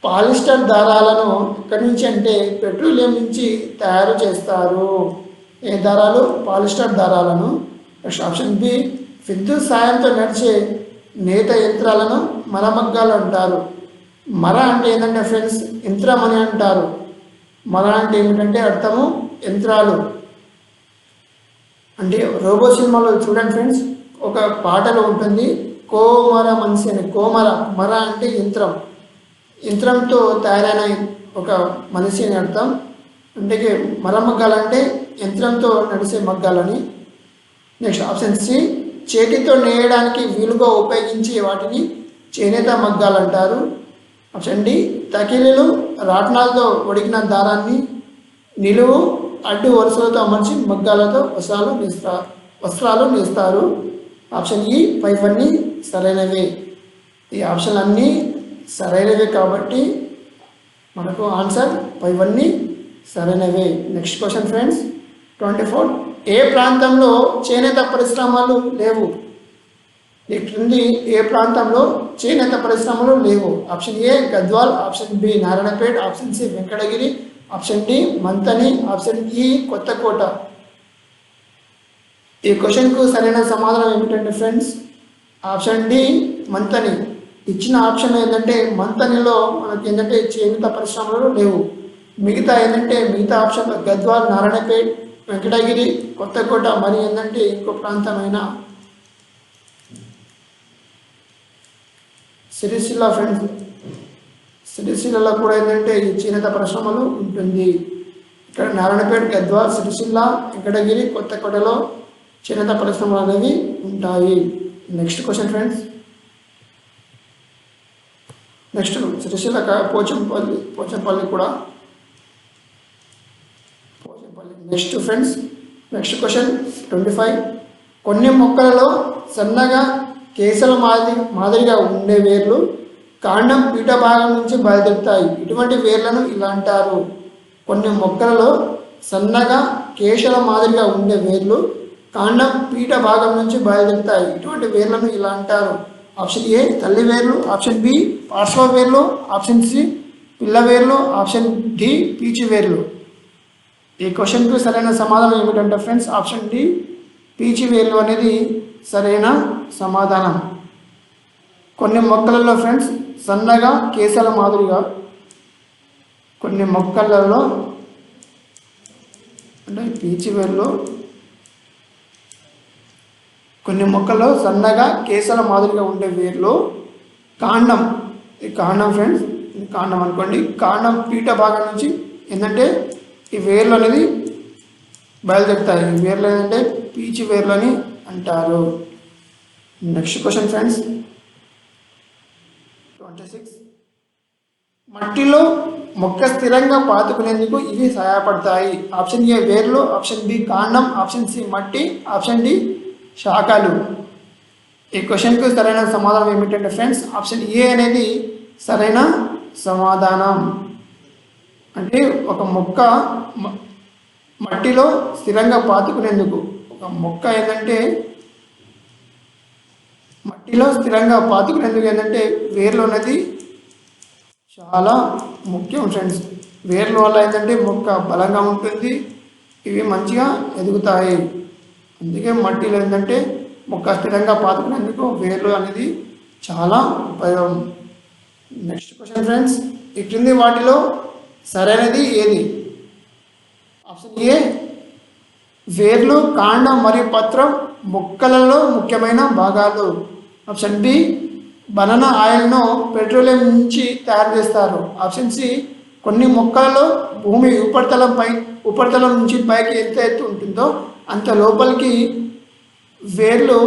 S1: పాలిస్టర్ దారాలను ఎక్కడి నుంచి అంటే పెట్రోలియం నుంచి తయారు చేస్తారు. ఏ దారాలు? పాలిస్టర్ దారాలను. నెక్స్ట్ ఆప్షన్ బి విద్యుత్ సాయంతో నడిచే నేత యంత్రాలను మరమగ్గాలు అంటారు. మర అంటే ఏంటంటే ఫ్రెండ్స్ యంత్రం అని అంటారు. మర అంటే ఏమిటంటే అర్థము యంత్రాలు. అంటే రోబో సినిమాలో చూడండి ఫ్రెండ్స్, ఒక పాటలో ఉంటుంది కోమర మనిషి అని. కోమర, మర అంటే యంత్రం, యంత్రంతో తయారైన ఒక మనిషి అని అర్థం. అంటే మరమగ్గాలంటే యంత్రంతో నడిచే మగ్గాలని. నెక్స్ట్ ఆప్షన్ సి చేతితో నేయడానికి వీలుగా ఉపయోగించే వాటిని చేనేత మగ్గాలు అంటారు. ఆప్షన్ డి తకిలీలు రాట్నాలతో ఉడికిన దారాన్ని నిలువు అడ్డు వరుసలతో అమర్చి మగ్గాలతో వస్త్రాలు నేస్తారు. ఆప్షన్ ఈ పైవన్నీ సరైనవే. ఈ ఆప్షన్లు అన్నీ సరైనవే కాబట్టి మనకు ఆన్సర్ పైవన్నీ సరైనవే. Next question friends 24. ఏ ప్రాంతంలో చేనేత పరిశ్రమలు లేవు? ఈ క్రింది ఏ ప్రాంతంలో చేనేత పరిశ్రమలు లేవు? Option A Gadwal, option B Narayanpet, option C Venkatagiri, option D Manthani, option E Kothakota. ఈ క్వశ్చన్కు సరైన సమాధానం ఏమిటంటే ఫ్రెండ్స్ ఆప్షన్ డి మంతని. ఇచ్చిన ఆప్షన్ ఏంటంటే మంతనిలో మనకి ఏంటంటే చేనేత పరిశ్రమలు లేవు. మిగతా ఏంటంటే మిగతా ఆప్షన్ గద్వాల్, నారాయణపేట్, వెంకటగిరి, కొత్తకోట మరి ఏంటంటే ఇంకో ప్రాంతమైన సిరిసిల్ల ఫ్రెండ్స్. సిరిసిల్లలో కూడా ఏంటంటే ఈ చేనేత పరిశ్రమలు ఉంటుంది. ఇక్కడ నారాయణపేట, గద్వాల్, సిరిసిల్ల, వెంకటగిరి, కొత్తకోటలో చేనేత పరిశ్రమలు అనేవి ఉంటాయి. Next question friends. Next Sircilla Pochampally కూడా. Next friends next question 25. కొన్ని మొక్కలలో సన్నగా కేసల మాదిరిగా ఉండే వేర్లు కాండం పీఠ భాగం నుంచి బయలుదేరుతాయి. ఇటువంటి వేర్లను ఇలా అంటారు. కొన్ని మొక్కలలో సన్నగా కేశల మాదిరిగా ఉండే వేర్లు కాండం పీఠ భాగం నుంచి బయలుదేరుతాయి. ఇటువంటి వేర్లను ఇలా అంటారు. ఆప్షన్ ఏ తల్లి వేర్లు, ఆప్షన్ బి పార్శ్వ వేర్లు, ఆప్షన్ సి పిల్ల వేర్లు, ఆప్షన్ డి పీచు వేర్లు. ఈ క్వశ్చన్కు సరైన సమాధానం ఏమిటంటే ఫ్రెండ్స్ ఆప్షన్ డి పీచు వేర్లు అనేది సరైన సమాధానం. కొన్ని మొక్కలలో ఫ్రెండ్స్ సన్నగా కేసల మాదిరిగా, కొన్ని మొక్కలలో అంటే పీచు వేర్లు, కొన్ని మొక్కల్లో సన్నగా కేసల మాదిరిగా ఉండే వేర్లు కాండం. ఈ కాండం ఫ్రెండ్స్, ఇది కాండం అనుకోండి. కాండం పీఠ భాగం నుంచి ఏంటంటే ఈ వేర్లు అనేది బయలుదేరుతాయి. ఈ వేర్లు ఏంటంటే పీచు వేర్లు అని అంటారు. Next question friends 26. మట్టిలో మొక్క స్థిరంగా పాతుకునేందుకు ఇవి సహాయపడతాయి. ఆప్షన్ ఏ వేర్లు, ఆప్షన్ బి కాండం, ఆప్షన్ సి మట్టి, ఆప్షన్ డి శాఖలు. ఈ క్వశ్చన్కు సరైన సమాధానం ఏమిటంటే ఫ్రెండ్స్ ఆప్షన్ ఏ అనేది సరైన సమాధానం. అంటే ఒక మొక్క మట్టిలో స్థిరంగా పాతుకునేందుకు, ఒక మొక్క ఏంటంటే మట్టిలో స్థిరంగా పాతుకునేందుకు ఏంటంటే వేర్లు అనేది చాలా ముఖ్యం ఫ్రెండ్స్. వేర్ల వల్ల ఏంటంటే మొక్క బలంగా ఉంటుంది, ఇవి మంచిగా ఎదుగుతాయి. అందుకే మట్టిలో ఏంటంటే మొక్క స్థిరంగా పాతుకునేందుకు వేర్లు అనేది చాలా ఉపయోగం. నెక్స్ట్ క్వశ్చన్ ఫ్రెండ్స్, ఈ క్రింది వాటిలో సరైనది ఏది? ఆప్షన్ ఏ వేర్లు కాండం మరియు పత్రం మొక్కలలో ముఖ్యమైన భాగాలు. ఆప్షన్ బి బనానా ఆయిల్ను పెట్రోలియం నుంచి తయారు చేస్తారు. ఆప్షన్ సి కొన్ని మొక్కలలో భూమి ఉపరితలం నుంచి పైకి ఎంత ఎత్తు ఉంటుందో అంత లోపలికి వేర్లు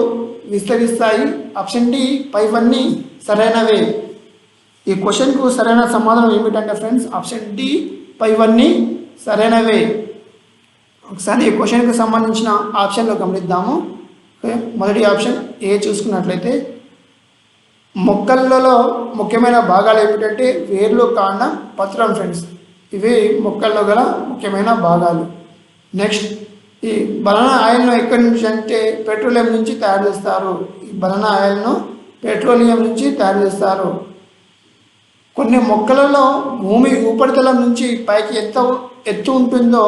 S1: విస్తరిస్తాయి. ఆప్షన్ డి పైవన్నీ సరైనవే. ఈ క్వశ్చన్కు సరైన సమాధానం ఏమిటంటే ఫ్రెండ్స్ ఆప్షన్ డి పైవన్నీ సరైనవే. ఒకసారి ఈ క్వశ్చన్కి సంబంధించిన ఆప్షన్లో గమనిద్దాము. ఓకే, మొదటి ఆప్షన్ ఏ చూసుకున్నట్లయితే మొక్కలలో ముఖ్యమైన భాగాలు ఏమిటంటే వేర్లు, కాండం, పత్రం ఫ్రెండ్స్. ఇవి మొక్కల్లో గల ముఖ్యమైన భాగాలు. నెక్స్ట్, ఈ బనానా ఆయిల్ను ఎక్కడి నుంచి అంటే పెట్రోలియం నుంచి తయారు చేస్తారు. ఈ బనానా ఆయిల్ను పెట్రోలియం నుంచి తయారు చేస్తారు. కొన్ని మొక్కలలో భూమి ఉపరితలం నుంచి పైకి ఎత్తు ఉంటుందో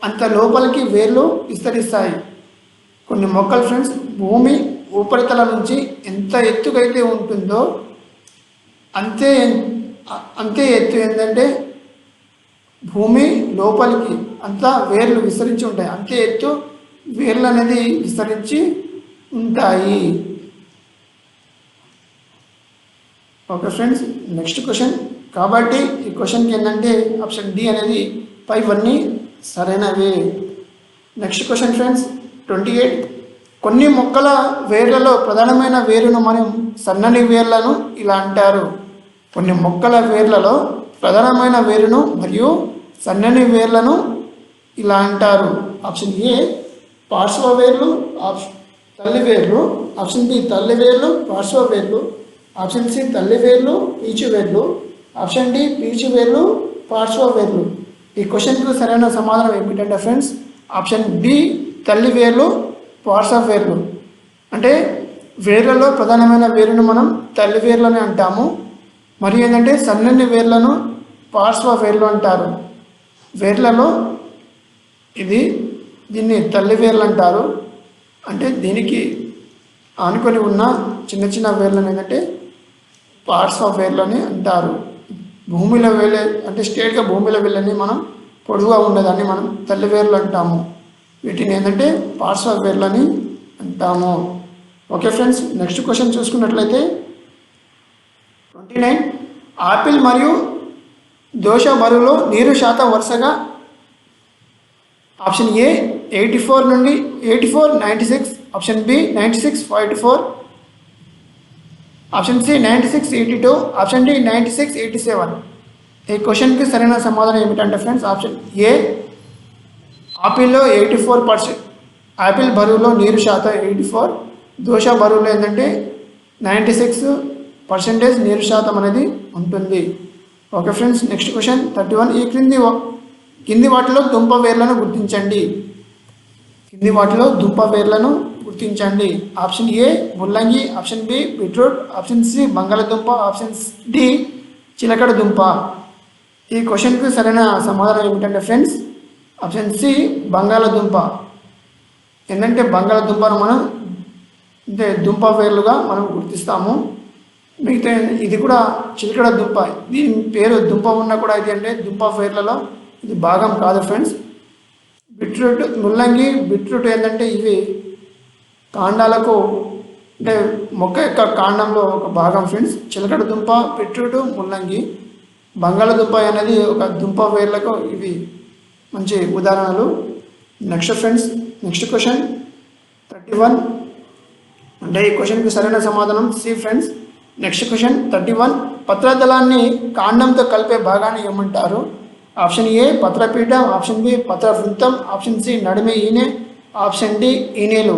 S1: అంత లోపలికి వేర్లు విస్తరిస్తాయి. కొన్ని మొక్కలు ఫ్రెండ్స్ భూమి ఉపరితలం నుంచి ఎంత ఎత్తుకైతే ఉంటుందో అంతే అంతే ఎత్తు ఏంటంటే భూమి లోపలికి అంతా వేర్లు విస్తరించి ఉంటాయి. అంతే ఎత్తు వేర్లు అనేది విస్తరించి ఉంటాయి. Okay friends, next question. కాబట్టి ఈ క్వశ్చన్కి ఏంటంటే ఆప్షన్ డి అనేది పైవన్నీ సరైనవే. Next question friends 28. కొన్ని మొక్కల వేర్లలో ప్రధానమైన వేరును మనం సన్నని వేర్లను ఇలా అంటారు. కొన్ని మొక్కల వేర్లలో ప్రధానమైన వేరును మరియు సన్నని వేర్లను ఇలా అంటారు. ఆప్షన్ ఏ పార్శ్వ వేర్లు, తల్లి వేర్లు. ఆప్షన్ బి తల్లి వేర్లు, పార్శ్వ వేర్లు. ఆప్షన్ సి తల్లి వేర్లు, పీచు వేర్లు. ఆప్షన్ డి పీచు వేర్లు, పార్శ్వ వేర్లు. ఈ క్వశ్చన్కు సరైన సమాధానం ఏమిటంటే ఫ్రెండ్స్ ఆప్షన్ బి తల్లి వేర్లు, పార్శ్వ వేర్లు. అంటే వేర్లలో ప్రధానమైన వేరును మనం తల్లి వేర్లని అంటాము. మరియు ఏంటంటే సన్నని వేర్లను పార్శ్వ వేర్లు అంటారు. వేర్లలో దీన్ని తల్లి వేర్లు అంటారు. అంటే దీనికి ఆనుకొని ఉన్న చిన్న చిన్న వేర్లను ఏంటంటే పార్శ్వ వేర్లని అంటారు. భూమిలో వేలే అంటే స్ట్రేట్గా భూమిలో వేళ్ళని మనం పొడుగుగా ఉండేదాన్ని మనం తల్లి వేర్లు అంటాము. వీటిని ఏంటంటే పార్శ్వ వేర్లని అంటాము. ఓకే ఫ్రెండ్స్, నెక్స్ట్ క్వశ్చన్ చూసుకున్నట్లయితే 29. ఆపిల్ మరియు దోస బరువులో నీరు శాతం వరుసగా ఆప్షన్ ఏ 84 నుండి 84, 96. Option B 96, 44. Option C 96, 82. Option D 96, 87. ఈ క్వశ్చన్కి సరైన సమాధానం ఏమిటంటే ఫ్రెండ్స్ ఆప్షన్ ఏ ఆపిల్లో 84%. ఆపిల్ బరువులో నీరు శాతం 84, దోస బరువులో ఏంటంటే 96% నీరు శాతం అనేది ఉంటుంది. Okay friends, next question 31. ఈ కింది వాటిలో దుంప వేర్లను గుర్తించండి. కింది వాటిలో దుంప వేర్లను గుర్తించండి. ఆప్షన్ ఏ ముల్లంగి. Option B beetroot. Option C బంగాళదుంప. ఆప్షన్ డి చిలకడ దుంప. ఈ క్వశ్చన్కి సరైన సమాధానం ఏమిటంటే ఫ్రెండ్స్ ఆప్షన్ సి బంగాళదుంప. ఏంటంటే బంగాళదుంపను మనం అంటే దుంప వేర్లుగా మనం గుర్తిస్తాము. మిగతా ఇది కూడా చిలకడ దుంప. దీని పేరు దుంప ఉన్నా కూడా ఇది అంటే దుంప వేర్లలో ఇది భాగం కాదు ఫ్రెండ్స్. బీట్రూట్, ముల్లంగి, బీట్రూట్ ఏంటంటే ఇవి కాండాలకు అంటే మొక్క యొక్క కాండంలో ఒక భాగం ఫ్రెండ్స్. చిలకడ దుంప, బీట్రూట్, ముల్లంగి. బంగాళదుంప అనేది ఒక దుంప వేర్లకు ఇవి మంచి ఉదాహరణలు. Next friends, next question 31. అంటే ఈ క్వశ్చన్కి సరైన సమాధానం సి ఫ్రెండ్స్. Next question 31. పత్రదళాన్ని కాండంతో కలిపే భాగాన్ని ఏమంటారు? ఆప్షన్ ఏ పత్రపీఠం. ఆప్షన్ బి పత్ర వృంతం. ఆప్షన్ సి నడిమి ఈనె. ఆప్షన్ డి ఈనెలు.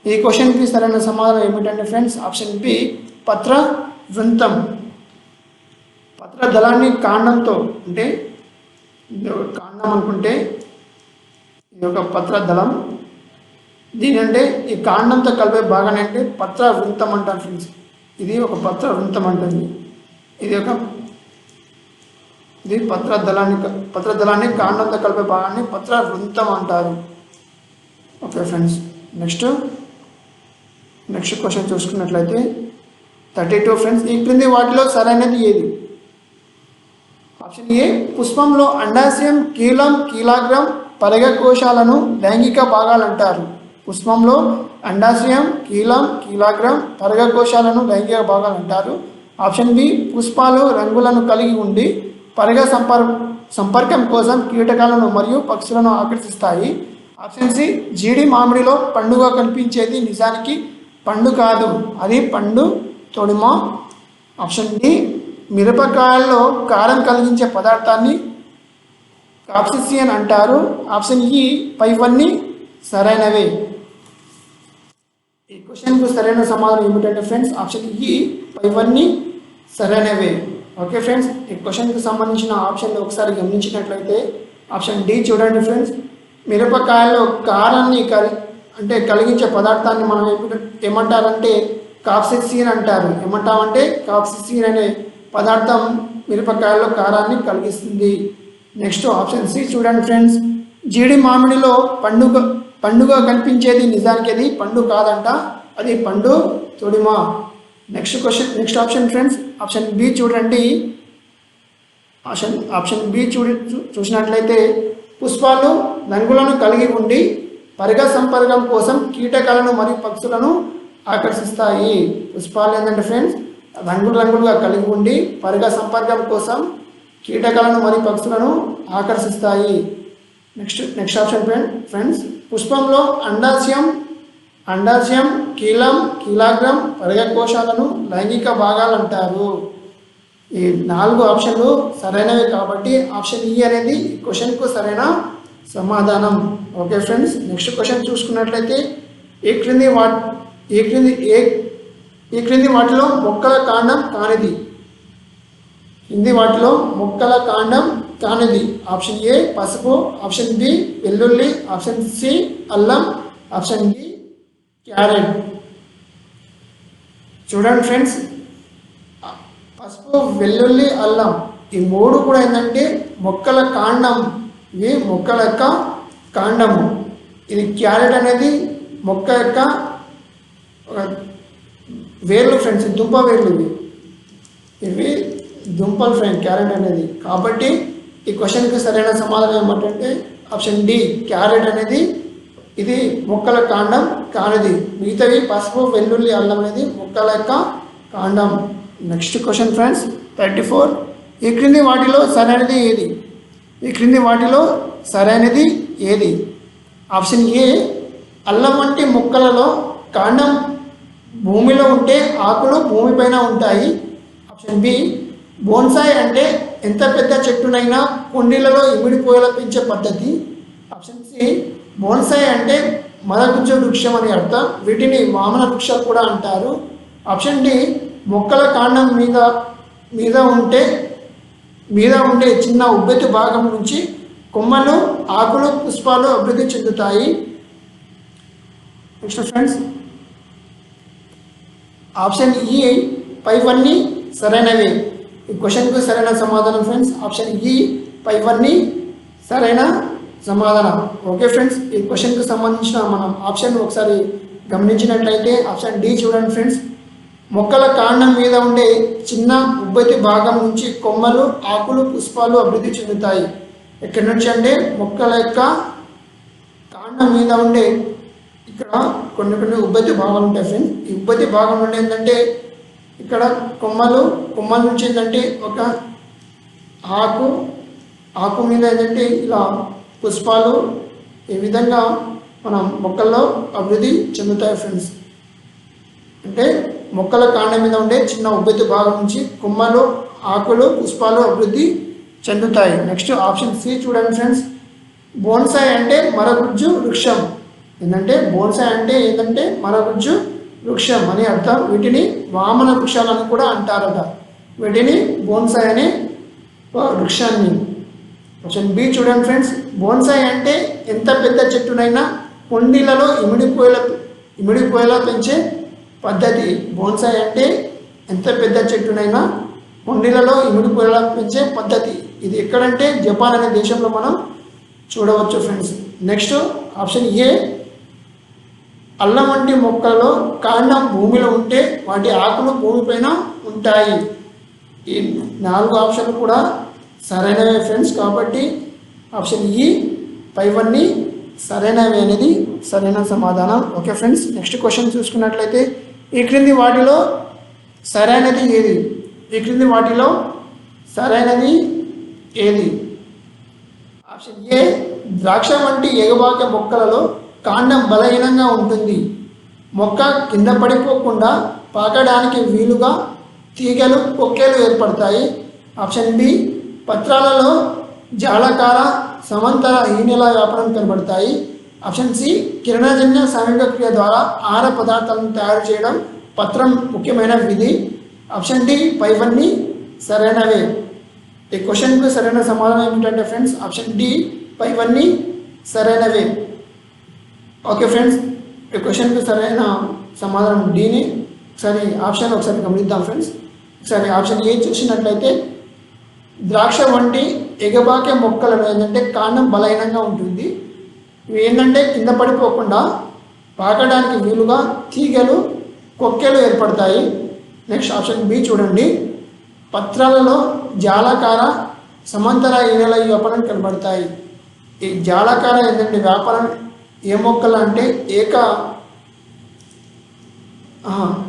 S1: ఈ క్వశ్చన్కి సరైన సమాధానం ఏమిటంటే ఫ్రెండ్స్ ఆప్షన్ బి పత్ర వృంతం. పత్రదళాన్ని కాండంతో అంటే కాండం అనుకుంటే ఇది ఒక పత్రదళం. దీని అంటే ఈ కాండంతో కలిపే భాగాన్ని అంటే పత్ర వృంతం అంటారు ఫ్రెండ్స్. ఇది ఒక పత్ర వృంతం అంటుంది. ఇది పత్రదళాన్ని కాండంతో కలిపే భాగాన్ని పత్ర వృంతం అంటారు. ఓకే ఫ్రెండ్స్, నెక్స్ట్ క్వశ్చన్ చూసుకున్నట్లయితే 32 ఫ్రెండ్స్. ఈ క్రింది వాటిలో సరైనది ఏది? ఆప్షన్ ఏ పుష్పంలో అండాశయం, కీలం, కీలాగ్రం, పరాగకోశాలను లైంగిక భాగాలు అంటారు. పుష్పంలో అండాశయం, కీలం, కీలాగ్రం, పరాగకోశాలను లైంగిక భాగాలు అంటారు. ఆప్షన్ బి పుష్పాలు రంగులను కలిగి ఉండి పరాగ సంపర్కం కోసం కీటకాలను మరియు పక్షులను ఆకర్షిస్తాయి. ఆప్షన్ సి జీడి మామిడిలో పండుగ కనిపించేది నిజానికి పండు కాదు, అది పండు తొడిమ. ఆప్షన్ డి మిరపకాయల్లో కారం కలిగించే పదార్థాన్ని కాప్సిసియన్ అంటారు. ఆప్షన్ ఈ పైవన్నీ సరైనవే. ఈ క్వశ్చన్కు సరైన సమాధానం ఏమిటంటే ఫ్రెండ్స్ ఆప్షన్ ఈ ఇవన్నీ సరైనవే. ఓకే ఫ్రెండ్స్, ఈ క్వశ్చన్కి సంబంధించిన ఆప్షన్లు ఒకసారి గమనించినట్లయితే ఆప్షన్ డి చూడండి ఫ్రెండ్స్. మిరపకాయలో కారాన్ని కలిగించే పదార్థాన్ని మనం ఏమంటారంటే కాప్సిసిన్ అంటారు. ఏమంటామంటే కాప్సిసిన్ అనే పదార్థం మిరపకాయలో కారాన్ని కలిగిస్తుంది. నెక్స్ట్ ఆప్షన్ సి చూడండి ఫ్రెండ్స్. జీడి మామిడిలో పండుగ కనిపించేది నిజానికి అది పండు కాదంట, అది పండు తొడిమ. Next option friends, option B చూడండి. ఆప్షన్ బి చూసినట్లయితే పుష్పాలు రంగులను కలిగి ఉండి పరిగ సంపర్కం కోసం కీటకాలను మరియు పక్షులను ఆకర్షిస్తాయి. పుష్పాలు ఏంటంటే ఫ్రెండ్స్ రంగులుగా కలిగి ఉండి పరిగ సంపర్కం కోసం కీటకాలను మరియు పక్షులను ఆకర్షిస్తాయి. నెక్స్ట్ ఆప్షన్ ఫ్రెండ్స్, పుష్పంలో అండాశయం కీలం కీలాగ్రం పరిగకోశాలను లైంగిక భాగాలు అంటారు. ఈ 4 ఆప్షన్లు సరైనవి కాబట్టి ఆప్షన్ ఈ అనేది ఈ క్వశ్చన్కు సరైన సమాధానం. ఓకే ఫ్రెండ్స్, నెక్స్ట్ క్వశ్చన్ చూసుకున్నట్లయితే ఈ క్రింది వాటిలో మొక్కల కాండం కానిది. మొక్కల కాండం కానిది ఆప్షన్ ఏ పసుపు, ఆప్షన్ బి వెల్లుల్లి, ఆప్షన్ సి అల్లం, ఆప్షన్ డి క్యారెట్. చూడండి ఫ్రెండ్స్, పసుపు వెల్లుల్లి అల్లం ఈ 3 కూడా ఏంటంటే మొక్కల కాండం. ఇవి మొక్కల యొక్క కాండము. ఇది క్యారెట్ అనేది మొక్క యొక్క వేర్లు ఫ్రెండ్స్, దుంప వేర్లు ఇవి దుంపలు ఫ్రెండ్ క్యారెట్ అనేది. కాబట్టి ఈ క్వశ్చన్కి సరైన సమాధానం ఏమంటే ఆప్షన్ డి క్యారెట్ అనేది ఇది మొక్కల కాండం కానిది. మిగతావి పసుపు వెల్లుల్లి అల్లం అనేది మొక్కల యొక్క కాండం. Next question friends 34. ఈ క్రింది వాటిలో సరైనది ఏది? ఆప్షన్ ఏ అల్లం వంటి మొక్కలలో కాండం భూమిలో ఉంటే ఆకులు భూమిపైన ఉంటాయి. ఆప్షన్ బి బోన్సాయ్ అంటే ఎంత పెద్ద చెట్టునైనా కుండీలలో ఇమిడిపోయేలా పెంచే పద్ధతి. ఆప్షన్ సి బోన్సాయ్ అంటే మరగుజ్జు వృక్షం అని అర్థం, వీటిని వామన వృక్షాలు కూడా అంటారు. ఆప్షన్ డి మొక్కల కాండం మీద ఉండే చిన్న ఉబ్బెత్తు భాగం నుంచి కొమ్మలు ఆకులు పుష్పాలు అభివృద్ధి చెందుతాయి. నెక్స్ట్ ఫ్రెండ్స్ ఆప్షన్ ఈ పైవన్నీ సరైనవే. ఈ క్వశ్చన్కు సరైన సమాధానం ఫ్రెండ్స్ ఆప్షన్ ఈ పైవన్నీ సరైన సమాధానం. ఓకే ఫ్రెండ్స్, ఈ క్వశ్చన్కు సంబంధించిన మనం ఆప్షన్ ఒకసారి గమనించినట్లయితే ఆప్షన్ డి చూడండి ఫ్రెండ్స్. మొక్కల కాండం మీద ఉండే చిన్న ఉబ్బెత్తి భాగం నుంచి కొమ్మలు ఆకులు పుష్పాలు అభివృద్ధి చెందుతాయి. ఎక్కడి నుంచి అంటే మొక్కల యొక్క కాండం మీద ఉండే ఇక్కడ కొన్ని ఉబ్బెత్తి భాగాలు ఉంటాయి ఫ్రెండ్స్. ఈ ఉబ్బెత్తి భాగం నుండి ఏంటంటే ఇక్కడ కొమ్మల నుంచి ఏంటంటే ఒక ఆకు మీద ఏంటంటే ఇలా పుష్పాలు ఈ విధంగా మనం మొక్కల్లో అభివృద్ధి చెందుతాయి ఫ్రెండ్స్. అంటే మొక్కల కాండం మీద ఉండే చిన్న ఉబ్బెత్తు భాగం నుంచి కొమ్మలు ఆకులు పుష్పాలు అభివృద్ధి చెందుతాయి. నెక్స్ట్ ఆప్షన్ సి చూడండి ఫ్రెండ్స్. బోన్సాయ్ అంటే మరగుజ్జు వృక్షం. బోన్సాయ్ అంటే ఏంటంటే మరగుజ్జు వృక్షం అని అర్థం. వీటిని వామన వృక్షాలని కూడా అంటారట. వీటిని బోన్సాయ్ అనే వృక్షాన్ని. ఆప్షన్ బి చూడండి ఫ్రెండ్స్. బోన్సాయ్ అంటే ఎంత పెద్ద చెట్టునైనా కుండీలలో ఇమిడిపోయేలా పెంచే పద్ధతి. బోన్సాయ్ అంటే ఎంత పెద్ద చెట్టునైనా కుండీలలో ఇమిడిపోయేలా పెంచే పద్ధతి. ఇది ఎక్కడంటే జపాన్ అనే దేశంలో మనం చూడవచ్చు ఫ్రెండ్స్. నెక్స్ట్ ఆప్షన్ ఏ అల్లం వంటి మొక్కలలో కాండం భూమిలో ఉంటే వాటి ఆకులు భూమిపైన ఉంటాయి. ఈ 4 ఆప్షన్లు కూడా సరైనవే ఫ్రెండ్స్. కాబట్టి ఆప్షన్ ఈ పైవన్నీ సరైనవి అనేది సరైన సమాధానం. ఓకే ఫ్రెండ్స్, నెక్స్ట్ క్వశ్చన్ చూసుకున్నట్లయితే ఈ క్రింది వాటిలో సరైనది ఏది? ఆప్షన్ ఏ ద్రాక్ష వంటి ఎగబాక మొక్కలలో కాండం బలహీనంగా ఉంటుంది. మొక్క కింద పడిపోకుండా పాకడానికి వీలుగా తీగలు కొక్కేలు ఏర్పడతాయి. ఆప్షన్ బి పత్రాలలో జాలకార సమాంతర ఈనెల వ్యాపనం కనబడతాయి. ఆప్షన్ సి కిరణజన్య సాంఘిక క్రియ ద్వారా ఆహార పదార్థాలను తయారు చేయడం పత్రం ముఖ్యమైన విధి. ఆప్షన్ డి పైవన్నీ సరైనవే. ఈ క్వశ్చన్కు సరైన సమాధానం ఏమిటంటే ఫ్రెండ్స్ ఆప్షన్ డి పైవన్నీ సరైనవే. ఓకే ఫ్రెండ్స్, ఈ క్వశ్చన్కు సరైన సమాధానం డిని. ఒకసారి ఆప్షన్ ఒకసారి గమనిద్దాం ఫ్రెండ్స్. ఒకసారి ఆప్షన్ ఏ చూసినట్లయితే ద్రాక్ష వంటి ఎగబాకే మొక్కలను ఏంటంటే కాండం బలహీనంగా ఉంటుంది. ఇవి ఏంటంటే కింద పడిపోకుండా పాకడానికి వీలుగా తీగలు కొక్కెలు ఏర్పడతాయి. నెక్స్ట్ ఆప్షన్ బి చూడండి, పత్రాలలో జాలకార సమాంతర ఈనెల వ్యాపారం కనబడతాయి. ఈ జాలకార ఏంటంటే వ్యాపారం ఏ మొక్కలు అంటే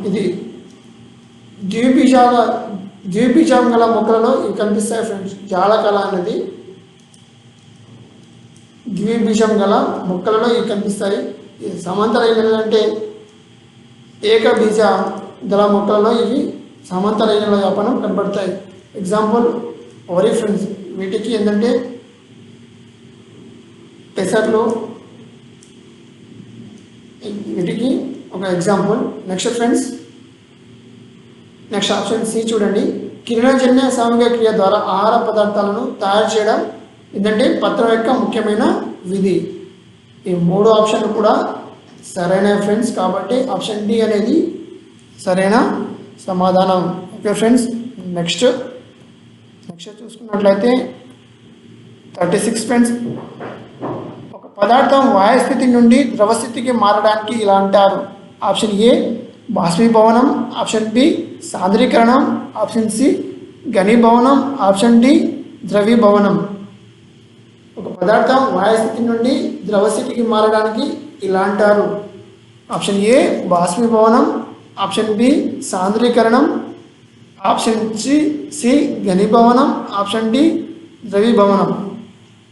S1: ఇది ద్విబీజం గల మొక్కలలో ఇవి కనిపిస్తాయి ఫ్రెండ్స్. జాలకాల అనేది ద్విబీజం గల మొక్కలలో ఇవి కనిపిస్తాయి. సమాంతర ఈనెలు అంటే ఏకబీజ గల మొక్కలలో ఇవి సమాంతర ఈనెల వ్యాపారం కనబడతాయి. ఎగ్జాంపుల్ వరి ఫ్రెండ్స్, వీటికి ఏంటంటే పెసర్లు, వీటికి ఒక example. Next friends, next option C చూడండి, కిరణజన్య సాంఘిక క్రియ ద్వారా ఆహార పదార్థాలను తయారు చేయడం ఏంటంటే పత్రం యొక్క ముఖ్యమైన విధి. ఈ 3 ఆప్షన్లు కూడా సరైన ఫ్రెండ్స్, కాబట్టి ఆప్షన్ డి అనేది సరైన సమాధానం. ఓకే ఫ్రెండ్స్, నెక్స్ట్ చూసుకున్నట్లయితే 36 ఫ్రెండ్స్, ఒక పదార్థం వాయుస్థితి నుండి ద్రవస్థితికి మారడానికి ఇలా అంటారు. ఆప్షన్ ఏ బాష్పీభవనం, ఆప్షన్ బి సాంద్రీకరణం, ఆప్షన్ సి ఘనీభవనం, ఆప్షన్ డి ద్రవీభవనం. ఒక పదార్థం వాయుస్థితి నుండి ద్రవస్థితికి మారడానికి ఇలా అంటారు. ఆప్షన్ ఏ బాష్పీభవనం, ఆప్షన్ బి సాంద్రీకరణం, ఆప్షన్ సి ఘనీభవనం, ఆప్షన్ డి ద్రవీభవనం.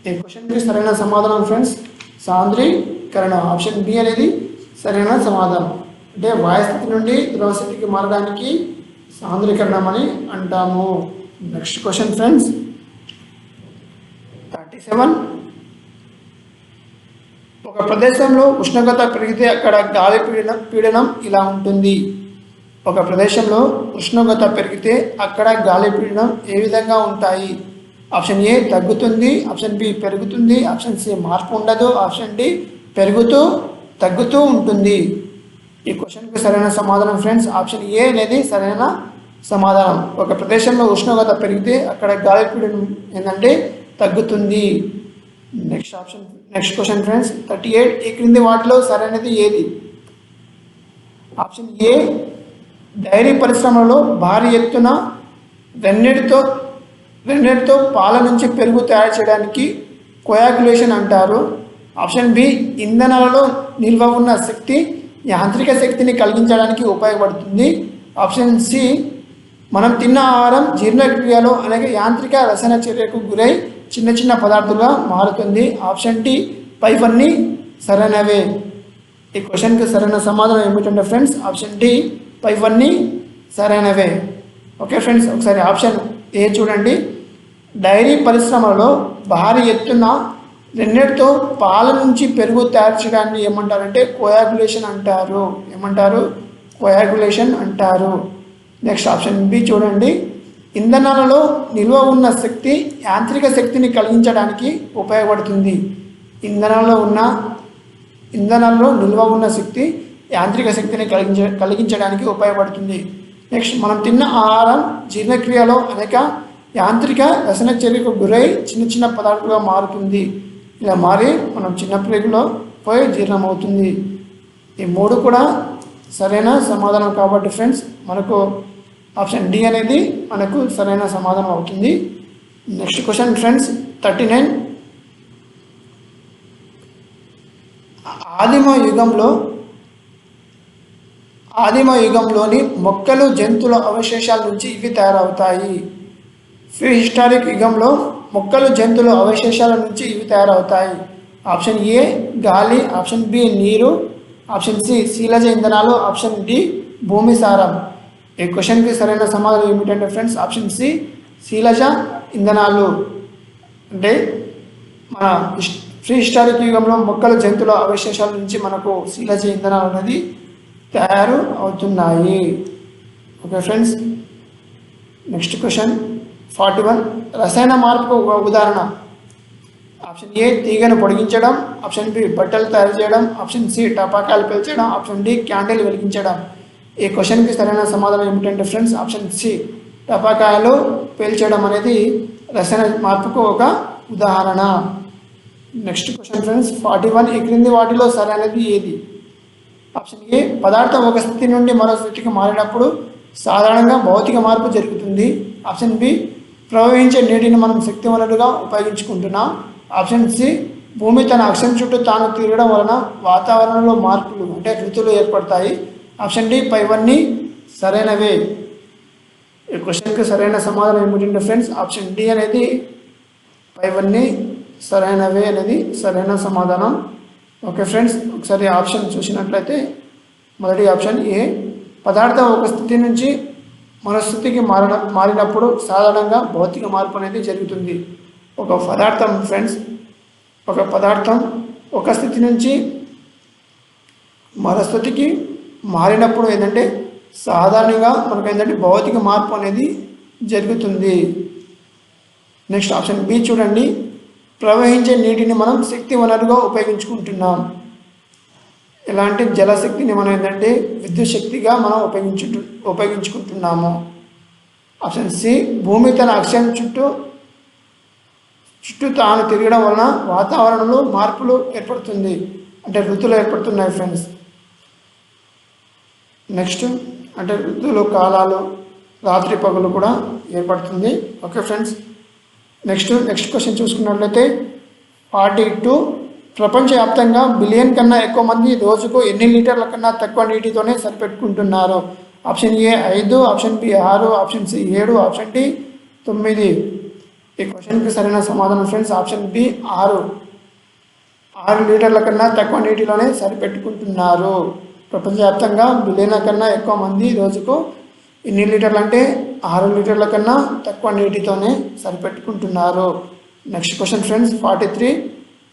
S1: ఈ క్వశ్చన్కి సరైన సమాధానం ఫ్రెండ్స్ సాంద్రీకరణం. ఆప్షన్ బి అనేది సరైన సమాధానం. అంటే వాయుస్థితి నుండి ద్రవస్థితికి మారడానికి సాంద్రీకరణం అని అంటాము. నెక్స్ట్ క్వశ్చన్ ఫ్రెండ్స్ 37, ఒక ప్రదేశంలో ఉష్ణోగ్రత పెరిగితే అక్కడ గాలి పీడనం ఇలా ఉంటుంది. ఒక ప్రదేశంలో ఉష్ణోగ్రత పెరిగితే అక్కడ గాలి పీడనం ఏ విధంగా ఉంటాయి? ఆప్షన్ ఏ తగ్గుతుంది, ఆప్షన్ బి పెరుగుతుంది, ఆప్షన్ సి మార్పు ఉండదు, ఆప్షన్ డి పెరుగుతూ తగ్గుతూ ఉంటుంది. ఈ క్వశ్చన్కి సరైన సమాధానం ఫ్రెండ్స్ ఆప్షన్ ఏ అనేది సరైన సమాధానం. ఒక ప్రదేశంలో ఉష్ణోగ్రత పెరిగితే అక్కడ గాలి పీడనం ఏంటంటే తగ్గుతుంది. నెక్స్ట్ క్వశ్చన్ ఫ్రెండ్స్ 38, ఈ క్రింది వాటిలో సరైనది ఏది? ఆప్షన్ ఏ డైరీ పరిశ్రమలో భారీ ఎత్తున వెన్నెటితో పాల నుంచి పెరుగు తయారు చేయడానికి కోయాగులేషన్ అంటారు. ఆప్షన్ బి ఇంధనాలలో నిల్వ ఉన్న శక్తి యాంత్రిక శక్తిని కలిగించడానికి ఉపయోగపడుతుంది. ఆప్షన్ సి మనం తిన్న ఆహారం జీర్ణక్రియలో అనేక యాంత్రిక రసాయన చర్యకు గురై చిన్న చిన్న పదార్థాలుగా మారుతుంది. ఆప్షన్ డి పైవన్నీ సరైనవే. ఈ క్వశ్చన్కి సరైన సమాధానం ఏమిటంటే ఫ్రెండ్స్ ఆప్షన్ డి పైవన్నీ సరైనవే. ఓకే ఫ్రెండ్స్, ఒకసారి ఆప్షన్ ఏ చూడండి, డైరీ పరిశ్రమలో భారీ ఎత్తున వెన్నెటితో పాల నుంచి పెరుగు తయారు చేయడాన్ని ఏమంటారంటే కోయాగులేషన్ అంటారు. కోయాగులేషన్ అంటారు. నెక్స్ట్ ఆప్షన్ బి చూడండి, ఇంధనాలలో నిల్వ ఉన్న శక్తి యాంత్రిక శక్తిని కలిగించడానికి ఉపయోగపడుతుంది. ఇంధనాల్లో నిల్వ ఉన్న శక్తి యాంత్రిక శక్తిని కలిగించడానికి ఉపయోగపడుతుంది. నెక్స్ట్ మనం తిన్న ఆహారం జీర్ణక్రియలో అనేక యాంత్రిక రసాయన చర్యకు గురై చిన్న చిన్న పదార్థాలుగా మారుతుంది. ఇలా మారి మనం చిన్న ప్రేగులో పోయి జీర్ణమవుతుంది. ఈ 3 కూడా సరైన సమాధానం కాబట్టి ఫ్రెండ్స్ మనకు ఆప్షన్ డి అనేది మనకు సరైన సమాధానం అవుతుంది. నెక్స్ట్ క్వశ్చన్ ఫ్రెండ్స్ 39, ఆదిమ యుగంలోని మొక్కలు జంతువుల అవశేషాల నుంచి ఇవి తయారవుతాయి. ప్రీ హిస్టారిక్ యుగంలో మొక్కలు జంతువుల అవశేషాల నుంచి ఇవి తయారవుతాయి. ఆప్షన్ ఏ గాలి, ఆప్షన్ బి నీరు, ఆప్షన్ సి శీలజ ఇంధనాలు, ఆప్షన్ డి భూమి సారం. ఈ క్వశ్చన్కి సరైన సమాధానం ఏమిటంటే ఫ్రెండ్స్ ఆప్షన్ సి శీలజ ఇంధనాలు. అంటే మన ప్రీ హిస్టారిక్ యుగంలో మొక్కలు జంతువుల అవశేషాల నుంచి మనకు శీలజ ఇంధనాలు అనేది తయారు అవుతున్నాయి. Okay friends, next question 41. రసాయన మార్పుకు ఒక ఉదాహరణ. ఆప్షన్ ఏ తీగను పొడిగించడం, ఆప్షన్ బి బట్టలు తయారు చేయడం, ఆప్షన్ సి టపాకాయలు పేల్చడం, ఆప్షన్ డి క్యాండిల్ వెలిగించడం. ఈ క్వశ్చన్కి సరైన సమాధానం ఏమిటంటే ఫ్రెండ్స్ ఆప్షన్ సి టపాకాయలు పేల్చడం అనేది రసాయన మార్పుకు ఒక ఉదాహరణ. Next question friends 41. ఈ క్రింది వాటిలో సరైనది ఏది? ఆప్షన్ ఏ పదార్థం ఒక స్థితి నుండి మరో స్థితికి మారినప్పుడు సాధారణంగా భౌతిక మార్పు జరుగుతుంది. ఆప్షన్ బి ప్రవహించే నీటిని మనం శక్తి వనరుగా ఉపయోగించుకుంటున్నాం. ఆప్షన్ సి భూమి తన అక్షం చుట్టూ తాను తిరగడం వలన వాతావరణంలో మార్పులు అంటే ఋతువులు ఏర్పడతాయి. ఆప్షన్ డి పైవన్నీ సరైనవే. ఈ క్వశ్చన్కి సరైన సమాధానం ఏమిటంటే ఫ్రెండ్స్ ఆప్షన్ డి అనేది పైవన్నీ సరైనవే అనేది సరైన సమాధానం. ఓకే ఫ్రెండ్స్, ఒకసారి ఆప్షన్ చూసినట్లయితే మొదటి ఆప్షన్ ఏ పదార్థం ఒక స్థితి నుంచి మరో స్థితికి మారినప్పుడు సాధారణంగా భౌతిక మార్పు అనేది జరుగుతుంది. ఒక పదార్థం ఫ్రెండ్స్ ఒక పదార్థం ఒక స్థితి నుంచి మరో స్థితికి మారినప్పుడు ఏంటంటే సాధారణంగా మనకు ఏంటంటే భౌతిక మార్పు అనేది జరుగుతుంది. నెక్స్ట్ ఆప్షన్ బి చూడండి, ప్రవహించే నీటిని మనం శక్తి వనరుగా ఉపయోగించుకుంటున్నాం. ఎలాంటి జలశక్తిని మనం ఏంటంటే విద్యుత్ శక్తిగా మనం ఉపయోగించుకుంటున్నాము. ఆప్షన్ సి భూమి తన అక్షం చుట్టూ తాను తిరగడం వలన వాతావరణంలో మార్పులు ఏర్పడుతుంది అంటే ఋతువులు ఏర్పడుతున్నాయి ఫ్రెండ్స్. నెక్స్ట్ అంటే ఋతువులు కాలాలు రాత్రి పగలు కూడా ఏర్పడుతుంది. ఓకే ఫ్రెండ్స్, నెక్స్ట్ క్వశ్చన్ చూసుకున్నట్లయితే 42. ప్రపంచవ్యాప్తంగా బిలియన్ కన్నా ఎక్కువ మంది రోజుకు ఎన్ని లీటర్ల కన్నా తక్కువ నీటితోనే సరిపెట్టుకుంటున్నారు? Option A 5, option B 6, option C 7, option D 9. ఈ క్వశ్చన్కి సరైన సమాధానం ఫ్రెండ్స్ ఆప్షన్ బి 6 లీటర్ల కన్నా తక్కువ నీటిలోనే సరిపెట్టుకుంటున్నారు. ప్రపంచవ్యాప్తంగా బిలియన్ కన్నా ఎక్కువ మంది రోజుకు ఎన్ని లీటర్లు అంటే 6 లీటర్ల కన్నా తక్కువ నీటితోనే సరిపెట్టుకుంటున్నారు. Next question friends 43.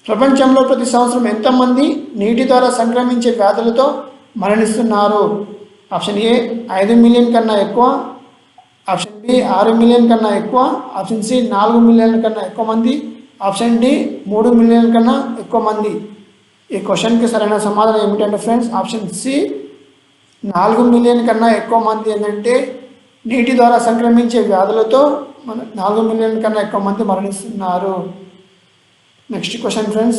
S1: ప్రపంచంలో ప్రతి సంవత్సరం ఎంతమంది నీటి ద్వారా సంక్రమించే వ్యాధులతో మరణిస్తున్నారు? ఆప్షన్ ఏ 5 మిలియన్ కన్నా ఎక్కువ, ఆప్షన్ బి 6 మిలియన్ కన్నా ఎక్కువ, ఆప్షన్ సి 4 మిలియన్ల కన్నా ఎక్కువ మంది, ఆప్షన్ డి 3 మిలియన్ల కన్నా ఎక్కువ మంది. ఈ క్వశ్చన్కి సరైన సమాధానం ఏమిటంటే ఫ్రెండ్స్ ఆప్షన్ సి 4 మిలియన్ కన్నా ఎక్కువ మంది ఏంటంటే నీటి ద్వారా సంక్రమించే వ్యాధులతో 4 మిలియన్ కన్నా ఎక్కువ మంది మరణిస్తున్నారు. Next question friends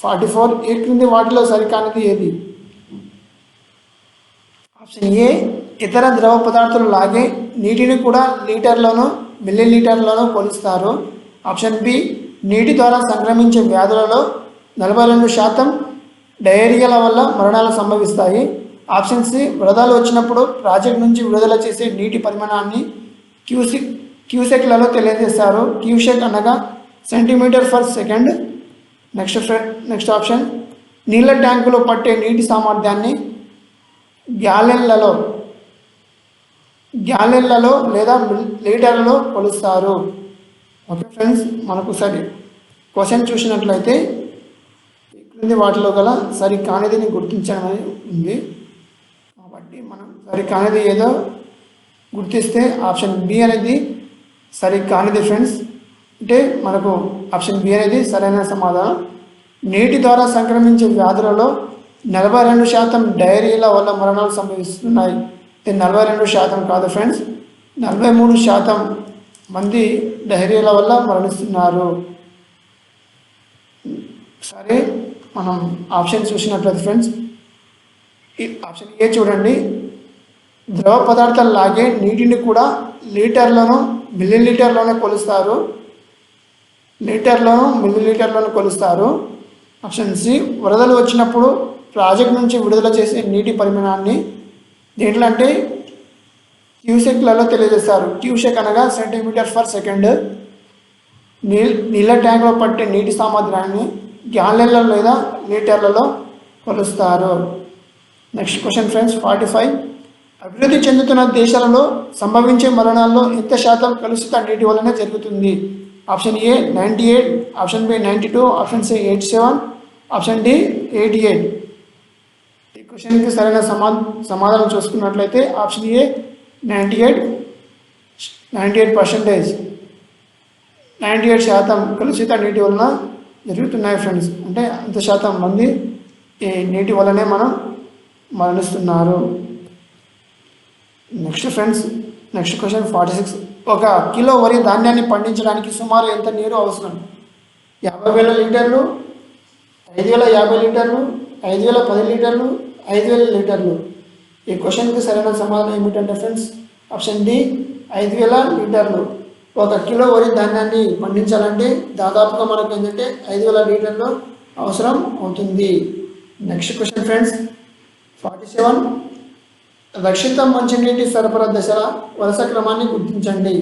S1: 44. ఈ క్రింది వాటిలో సరికానిది ఏది? ఆప్షన్ ఏ ఇతర ద్రవ పదార్థాలు లాగే నీటిని కూడా లీటర్లోనూ మిల్లీ లీటర్లోనూ కొలుస్తారు. ఆప్షన్ బి నీటి ద్వారా సంక్రమించే వ్యాధులలో 42% డయేరియాల వల్ల మరణాలు సంభవిస్తాయి. ఆప్షన్ సి వరదలు వచ్చినప్పుడు ప్రాజెక్ట్ నుంచి విడుదల చేసే నీటి పరిమాణాన్ని క్యూసెక్లలో తెలియజేస్తారు. క్యూసెక్ అనగా centimetre per second. Next option నీళ్ళ ట్యాంకులో పట్టే నీటి సామర్థ్యాన్ని గ్యాలెన్లలో లేదా లీటర్లలో కొలుస్తారు. ఓకే ఫ్రెండ్స్, మనకు సరి క్వశ్చన్ చూసినట్లయితే క్రింది వాటిలో గల సరి కానిదిని గుర్తించడం అనేది ఉంది. కాబట్టి మనం సరి కానిది ఏదో గుర్తిస్తే ఆప్షన్ బి అనేది సరి కానిది ఫ్రెండ్స్. అంటే మనకు ఆప్షన్ బి అనేది సరైన సమాధానం. నీటి ద్వారా సంక్రమించే వ్యాధులలో 42% డయేరియాల వల్ల మరణాలు సంభవిస్తున్నాయి. ఇది 42% కాదు ఫ్రెండ్స్, 43% మంది డయేరియాల వల్ల మరణిస్తున్నారు. సరే, మనం ఆప్షన్ చూసినట్లయితే ఫ్రెండ్స్ ఈ ఆప్షన్ ఏ చూడండి, ద్రవ పదార్థాలు లాగే నీటిని కూడా లీటర్లోనూ మిల్లీ లీటర్లోనే కొలుస్తారు. మిల్లీ లీటర్లోనే కొలుస్తారు. ఆప్షన్ సి వరదలు వచ్చినప్పుడు ప్రాజెక్ట్ నుంచి విడుదల చేసే నీటి పరిమాణాన్ని దేంట్లో అంటే క్యూసెక్లలో తెలియజేస్తారు. క్యూసెక్ అనగా సెంటీమీటర్ ఫర్ సెకండ్. నీళ్ళ ట్యాంక్లో పట్టే నీటి సామర్థ్యాన్ని గ్యాలన్లలో లేదా లీటర్లలో కొలుస్తారు. Next question friends 45. అభివృద్ధి చెందుతున్న దేశాలలో సంభవించే మరణాల్లో ఎంత శాతం కలుషిత నీటి వలన జరుగుతుంది? Option A 98, option B 92, option C 87, option D 88. ఈ క్వశ్చన్కి సరైన సమాధానం చూసుకున్నట్లయితే ఆప్షన్ ఏ 98 98%, 98% కలుషిత నీటి వలన జరుగుతున్నాయి ఫ్రెండ్స్. అంటే అంత శాతం మంది ఈ నీటి వల్లనే మరణిస్తున్నారు. Next friends, next question 46. 1 kilo వరి ధాన్యాన్ని పండించడానికి సుమారు ఎంత నీరు అవసరం? 50,000 లీటర్లు, 5,050 లీటర్లు, 5,010 లీటర్లు, 5,000 లీటర్లు. ఈ క్వశ్చన్కి సరైన సమాధానం ఏమిటంటే ఫ్రెండ్స్, ఆప్షన్ డి 5,000 లీటర్లు. 1 కిలో వరి ధాన్యాన్ని పండించాలంటే దాదాపుగా మనకు ఏంటంటే 5,000 లీటర్లు అవసరం అవుతుంది. Next question friends 47. రక్షిత మంచినీటి సరఫరా దశల వరుస క్రమాన్ని గుర్తించండి.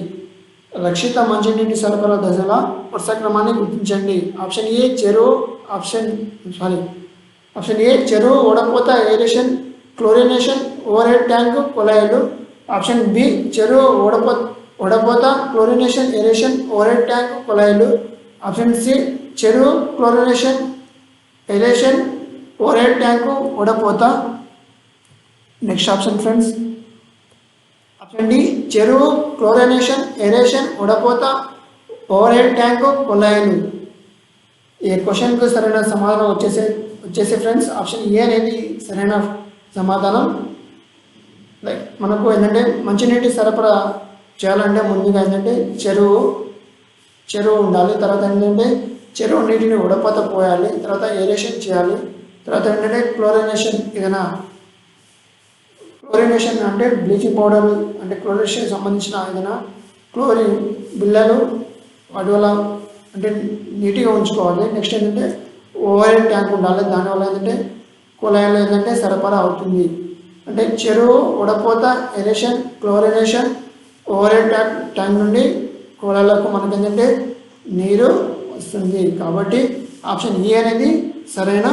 S1: రక్షిత మంచినీటి సరఫరా దశల వరుస క్రమాన్ని గుర్తించండి. ఆప్షన్ ఏ చెరువు, ఆప్షన్ ఏ చెరువు, వడపోత, aeration, chlorination, overhead tank, కుళాయిలు. ఆప్షన్ బి చెరువు, వడపోత, chlorination, aeration, overhead tank, కుళాయిలు. ఆప్షన్ సి చెరువు, chlorination, aeration, overhead tank, వడపోత. Next option friends, option D చెరువు, క్లోరినేషన్, ఏరేషన్, వడపోత, ఓవర్ హెడ్ ట్యాంకు, కుళాయిలు. ఈ క్వశ్చన్కు సరైన సమాధానం వచ్చేసి ఫ్రెండ్స్ ఆప్షన్ ఏ అనేది సరైన సమాధానం. లైక్ మనకు ఏంటంటే మంచినీటి సరఫరా చేయాలంటే ముందుగా ఏంటంటే చెరువు ఉండాలి. తర్వాత ఏంటంటే చెరువు నీటిని వడపోత పోయాలి. తర్వాత ఏరేషన్ చేయాలి. తర్వాత ఏంటంటే క్లోరినేషన్ అంటే బ్లీచింగ్ పౌడర్, అంటే క్లోరినేషన్ సంబంధించిన ఏదైనా క్లోరిన్ బిళ్ళలు వాటి వల్ల అంటే నీట్గా ఉంచుకోవాలి. నెక్స్ట్ ఏంటంటే ఓవర్ హెడ్ ట్యాంక్ ఉండాలి. దానివల్ల ఏంటంటే కుళాయిలో ఏంటంటే సరఫరా అవుతుంది. అంటే చెరువు, వడపోత, aeration, chlorination, overhead tank నుండి కుళాయిలకు మనకు ఏంటంటే నీరు వస్తుంది. కాబట్టి ఆప్షన్ ఏ అనేది సరైన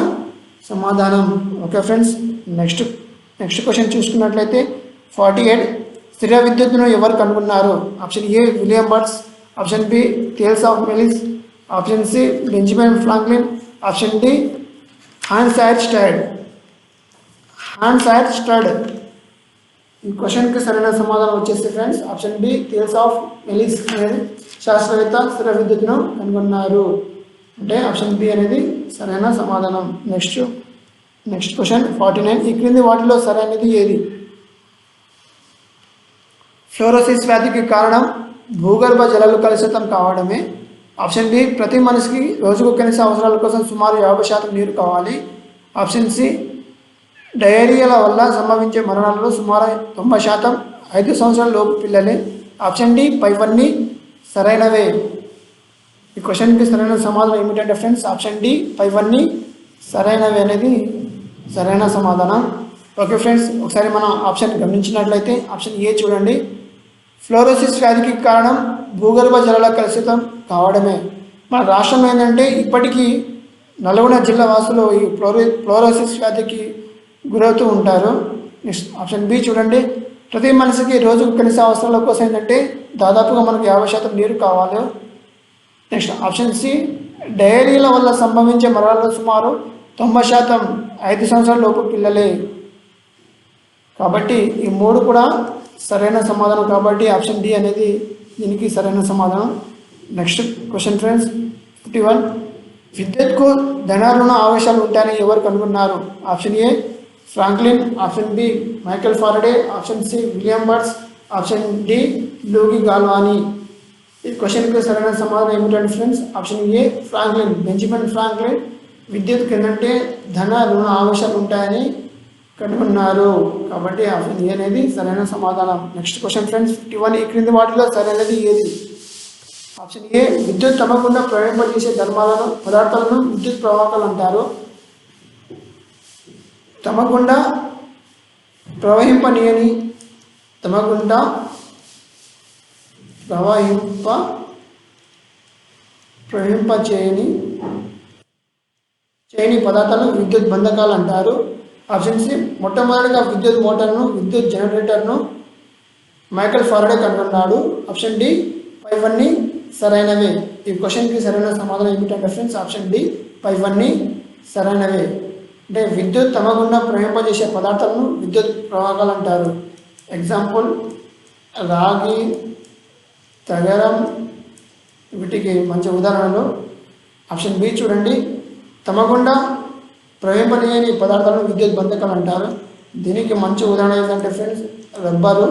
S1: సమాధానం. ఓకే ఫ్రెండ్స్, నెక్స్ట్ క్వశ్చన్ చూసుకున్నట్లయితే 48. స్థిర విద్యుత్తును ఎవరు కనుగొన్నారు? Option A William birds, option B Thales of Miletus, option C Benjamin Franklin, option D Hans Oersted. ఈ క్వశ్చన్కి సరైన సమాధానం వచ్చేసి friends option B Thales of Miletus అనేది శాస్త్రవేత్త స్థిర విద్యుత్తును కనుగొన్నారు. అంటే ఆప్షన్ బి అనేది సరైన సమాధానం. Next question 49. ఈ క్రింది వాటిలో సరైనది ఏది? ఫ్లోరోసిస్ వ్యాధికి కారణం భూగర్భ జలాలు కలుషితం కావడమే. ఆప్షన్ బి ప్రతి మనిషికి రోజుకు కనీస అవసరాల కోసం సుమారు 50% నీరు కావాలి. ఆప్షన్ సి డయేరియాల వల్ల సంభవించే మరణాలలో సుమారు 90% 5 సంవత్సరాల లోపు పిల్లలే. ఆప్షన్ డి పైవన్నీ సరైనవే. ఈ క్వశ్చన్కి సరైన సమాధానం ఏమిటంటే ఫ్రెండ్స్ ఆప్షన్ డి పైవన్నీ సరైనవే అనేది సరైన సమాధానం. ఓకే ఫ్రెండ్స్, ఒకసారి మనం ఆప్షన్ గమనించినట్లయితే ఆప్షన్ ఏ చూడండి. ఫ్లోరోసిస్ వ్యాధికి కారణం భూగర్భ జలాల కలుషితం కావడమే. మన రాష్ట్రంలో ఏంటంటే ఇప్పటికీ నల్గొండ జిల్లా వాసులు ఈ ఫ్లోరోసిస్ వ్యాధికి గురవుతూ ఉంటారు. నెక్స్ట్ ఆప్షన్ బి చూడండి. ప్రతి మనిషికి రోజుకు కనీస అవసరాల కోసం ఏంటంటే దాదాపుగా మనకు 50% నీరు కావాలి. నెక్స్ట్ ఆప్షన్ సి డయేరియాల వల్ల సంభవించే మరణాలు సుమారు 90% 5 సంవత్సరాల లోపు పిల్లలే. కాబట్టి ఈ 3 కూడా సరైన సమాధానం. కాబట్టి ఆప్షన్ డి అనేది దీనికి సరైన సమాధానం. Next question friends 51. విద్యుత్కు ధనారుణ ఆవేశాలు ఉంటాయని ఎవరు కనుగొన్నారు? Option A Franklin, option B Michael Faraday, option C William birds, option D Louis Galvani. ఈ క్వశ్చన్కి సరైన సమాధానం ఏమిటంటే friends option A Franklin, Benjamin Franklin విద్యుత్ ఏంటంటే ధన రుణ ఆవేశాలు ఉంటాయని కనుగొన్నారు. కాబట్టి ఆప్షన్ ఏ అనేది సరైన సమాధానం. Next question friends 51. ఈ క్రింది వాటిలో సరైనది ఏది? ఆప్షన్ ఏ విద్యుత్ తమకుండా ప్రవహింపజేసే పదార్థాలను విద్యుత్ ప్రవాహకాలు అంటారు. తమకుండా ప్రవహింపచేయని పదార్థాలను విద్యుత్ బంధకాలు అంటారు. ఆప్షన్ సి మొట్టమొదటిగా విద్యుత్ మోటార్ను, విద్యుత్ జనరేటర్ను మైకేల్ ఫారడే కనుగొన్నాడు. ఆప్షన్ డి పైవన్నీ సరైనవే. ఈ క్వశ్చన్కి సరైన సమాధానం ఏమిటంటే ఫ్రెండ్స్ ఆప్షన్ డి పైవన్నీ సరైనవే. అంటే విద్యుత్ తమగుండా ప్రవహింపజేసే పదార్థాలను విద్యుత్ ప్రవాహాలు అంటారు. ఎగ్జాంపుల్ రాగి, తగరం వీటికి మంచి ఉదాహరణలు ఆప్షన్ బి చూడండి, తమగుండా ప్రవేశనీయని పదార్థాలను విద్యుత్ బంధకాలు అంటారు. దీనికి మంచి ఉదాహరణ ఏంటంటే ఫ్రెండ్స్ రబ్బరు.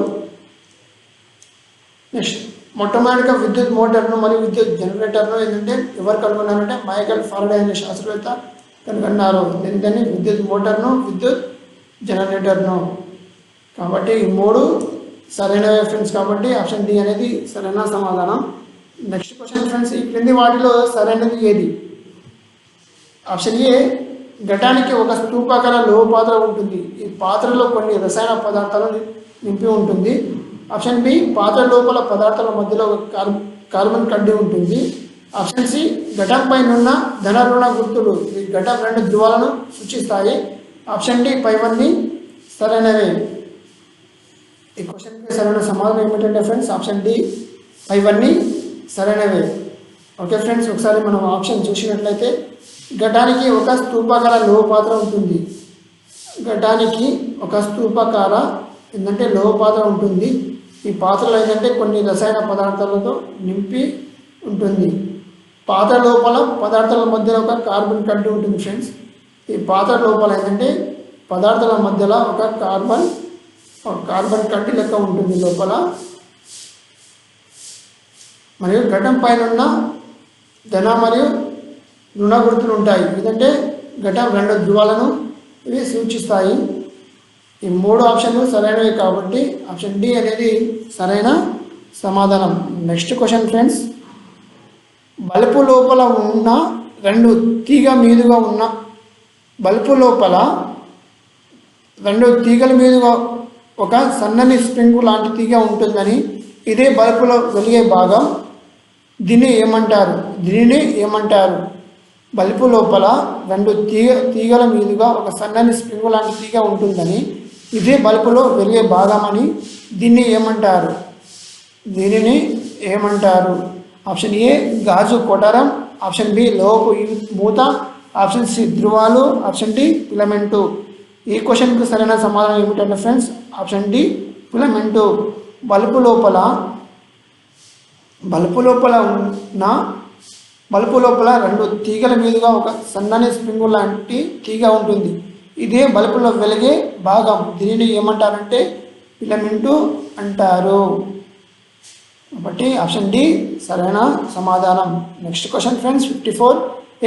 S1: నెక్స్ట్ మొట్టమొదటిగా విద్యుత్ మోటార్ను మరియు విద్యుత్ జనరేటర్ను ఏంటంటే ఎవరు కనుగొన్నారంటే మైకేల్ ఫారడే అనే శాస్త్రవేత్త కనుగొన్నారు. దీనిని విద్యుత్ మోటార్ను విద్యుత్ జనరేటర్ను. కాబట్టి ఈ మూడు సరైనవే ఫ్రెండ్స్. కాబట్టి ఆప్షన్ డి అనేది సరైన సమాధానం. నెక్స్ట్ క్వశ్చన్ ఫ్రెండ్స్, ఈ క్రింది వాటిలో సరైనది ఏది? ఆప్షన్ ఏ ఘటానికి ఒక స్తూపాకార లోహ పాత్ర ఉంటుంది. ఈ పాత్రలో కొన్ని రసాయన పదార్థాలు నింపి ఉంటుంది. ఆప్షన్ బి పాత్ర లోపల పదార్థాల మధ్యలో ఒక కార్బన్ కడ్డీ ఉంటుంది. ఆప్షన్ సి ఘటం పైన ఉన్న ధన రుణ గుర్తులు ఈ ఘటం రెండు ధ్రువాలను సూచిస్తాయి. ఆప్షన్ డి పైవన్నీ సరైనవే. ఈ క్వశ్చన్కి సరైన సమాధానం ఏమిటంటే ఫ్రెండ్స్ ఆప్షన్ డి పైవన్నీ సరైనవే. ఓకే ఫ్రెండ్స్, ఒకసారి మనం ఆప్షన్ చూసినట్లయితే ఘటానికి ఒక స్తూపాకార లోహ పాత్ర ఉంటుంది. ఘటానికి ఒక స్తూపాకార ఏంటంటే లోహ పాత్ర ఉంటుంది. ఈ పాత్రలో ఏంటంటే కొన్ని రసాయన పదార్థాలతో నింపి ఉంటుంది. పాత్ర లోపల పదార్థాల మధ్యలో ఒక కార్బన్ కడ్డీ ఉంటుంది ఫ్రెండ్స్. ఈ పాత్ర లోపల ఏంటంటే పదార్థాల మధ్యలో ఒక కార్బన్ కడ్డీ లెక్క ఉంటుంది లోపల. మరియు ఘటం పైన ఉన్న ధన మరియు రుణ గుర్తులు ఉంటాయి. ఎందుకంటే ఘటం రెండు ధ్రువాలను ఇవి సూచిస్తాయి. ఈ మూడు ఆప్షన్లు సరైనవి కాబట్టి ఆప్షన్ డి అనేది సరైన సమాధానం. నెక్స్ట్ క్వశ్చన్ ఫ్రెండ్స్, బల్బు లోపల ఉన్న రెండు తీగ మీదుగా ఉన్న బల్బు లోపల రెండు తీగల మీదుగా ఒక సన్నని స్ప్రింగ్ లాంటి తీగ ఉంటుందని, ఇదే బల్బులో వెలిగే భాగం, దీన్ని ఏమంటారు? బల్బు లోపల రెండు తీగల మీదుగా ఒక సన్నని స్ప్రింగ్ లాంటి తీగ ఉంటుందని, ఇదే బల్బులో వెలిగే భాగం అని దీన్ని ఏమంటారు? ఆప్షన్ ఏ గాజు కొటరం, ఆప్షన్ బి లోహపు మూత, ఆప్షన్ సి ధ్రువాలు, ఆప్షన్ డి ఫిలమెంటు. ఈ క్వశ్చన్కి సరైన సమాధానం ఏమిటంటే friends option D filament. Bulb లోపల రెండు తీగల మీదుగా ఒక సన్నని స్ప్రింగ్ లాంటి తీగ ఉంటుంది. ఇదే బల్బులో వెలిగే భాగం, దీనిని ఏమంటారంటే ఫిలమెంటు అంటారు. కాబట్టి ఆప్షన్ డి సరైన సమాధానం. Next question friends 54.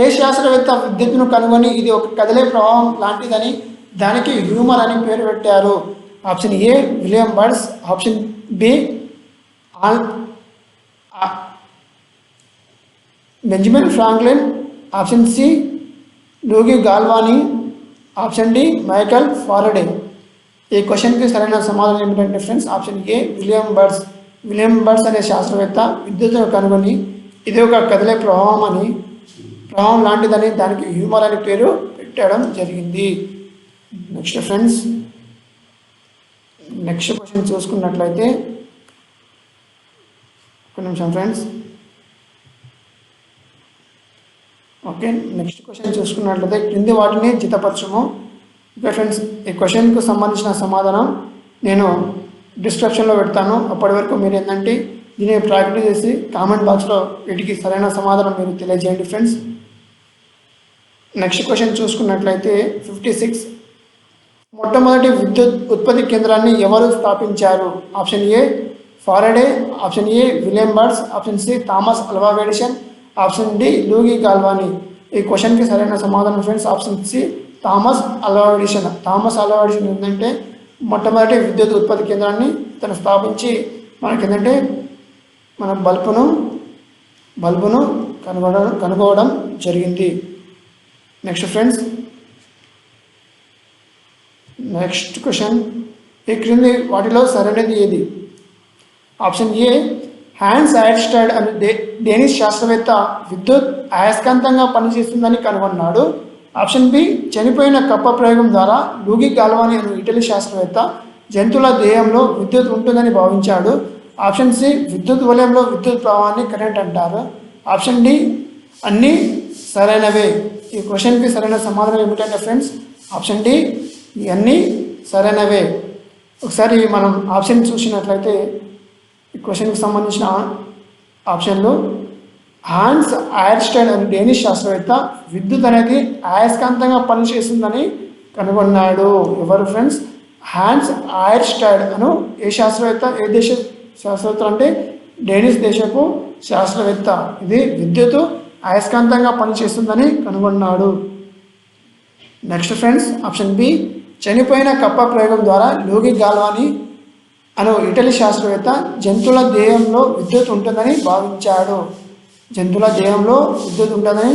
S1: ఏ శాస్త్రవేత్త విద్యుత్తును కనుగొని ఇది ఒక కదిలే ప్రవాహం లాంటిదని దానికి హ్యూమర్ అని పేరు పెట్టారు? Option A William birds, option B Benjamin Franklin, option C Louis Galvani, option D Michael Faraday. ఈ క్వశ్చన్కి సరైన సమాధానం ఏమిటంటే friends option A William Birds అనే శాస్త్రవేత్త విద్యుత్తును కనుగొని ఇది ఒక కదిలే ప్రవాహం లాంటిదని దానికి హ్యూమర్ అని పేరు పెట్టడం జరిగింది. నెక్స్ట్ ఫ్రెండ్స్, నెక్స్ట్ క్వశ్చన్ చూసుకున్నట్లయితే ఒక నిమిషం ఫ్రెండ్స్. ఓకే, నెక్స్ట్ క్వశ్చన్ చూసుకున్నట్లయితే క్రింది వాటిని జతపరచము. ఓకే ఫ్రెండ్స్, ఈ క్వశ్చన్కు సంబంధించిన సమాధానం నేను డిస్క్రిప్షన్లో పెడతాను. అప్పటి వరకు మీరు ఏంటంటే దీన్ని ప్రాక్టీస్ చేసి కామెంట్ బాక్స్లో వీటికి సరైన సమాధానం మీరు తెలియజేయండి ఫ్రెండ్స్. నెక్స్ట్ క్వశ్చన్ చూసుకున్నట్లయితే 56. మొట్టమొదటి విద్యుత్ ఉత్పత్తి కేంద్రాన్ని ఎవరు స్థాపించారు? Option A Faraday, option A William birds, option C Thomas Alva Edison, option D Louis Galvani. ఈ క్వశ్చన్కి సరైన సమాధానం friends option C Thomas Alva Edison ఏంటంటే మొట్టమొదటి విద్యుత్ ఉత్పత్తి కేంద్రాన్ని తను స్థాపించి మనకేంటంటే మన బల్బును కనుగొనడం జరిగింది. నెక్స్ట్ ఫ్రెండ్స్, నెక్స్ట్ క్వశ్చన్, ఈ క్రింది వాటిలో సరైనది ఏది? ఆప్షన్ ఏ హ్యాన్స్ ఐర్స్టెడ్ అనే డేనిష్ శాస్త్రవేత్త విద్యుత్ అయస్కాంతంగా పనిచేస్తుందని కనుగొన్నాడు. ఆప్షన్ బి చనిపోయిన కప్ప ప్రయోగం ద్వారా లూయి గాల్వానీ అనే ఇటలీ శాస్త్రవేత్త జంతువుల దేహంలో విద్యుత్ ఉంటుందని భావించాడు. ఆప్షన్ సి విద్యుత్ వలయంలో విద్యుత్ ప్రవాహాన్ని కరెంట్ అంటారు. ఆప్షన్ డి అన్నీ సరైనవే. ఈ క్వశ్చన్కి సరైన సమాధానం ఏమిటంటే ఫ్రెండ్స్ ఆప్షన్ డి ఇవన్నీ సరైనవే. ఒకసారి మనం ఆప్షన్ చూసినట్లయితే ఈ క్వశ్చన్కి సంబంధించిన ఆప్షన్లు హాన్స్ ఐర్స్టైన్ అనే డేనిష్ శాస్త్రవేత్త విద్యుత్ అనేది అయస్కాంతంగా పనిచేస్తుందని కనుగొన్నాడు. ఎవరు ఫ్రెండ్స్? హాన్స్ ఐర్స్టైన్ అను ఏ శాస్త్రవేత్త, ఏ దేశ శాస్త్రవేత్త అంటే డేనిష్ దేశపు శాస్త్రవేత్త. ఇది విద్యుత్ అయస్కాంతంగా పనిచేస్తుందని కనుగొన్నాడు. నెక్స్ట్ ఫ్రెండ్స్, ఆప్షన్ బి చనిపోయిన కప్ప ప్రయోగం ద్వారా లూగి గాల్వాని అను ఇటలీ శాస్త్రవేత్త జంతువుల దేహంలో విద్యుత్ ఉంటుందని భావించాడు. జంతువుల దేహంలో విద్యుత్ ఉంటుందని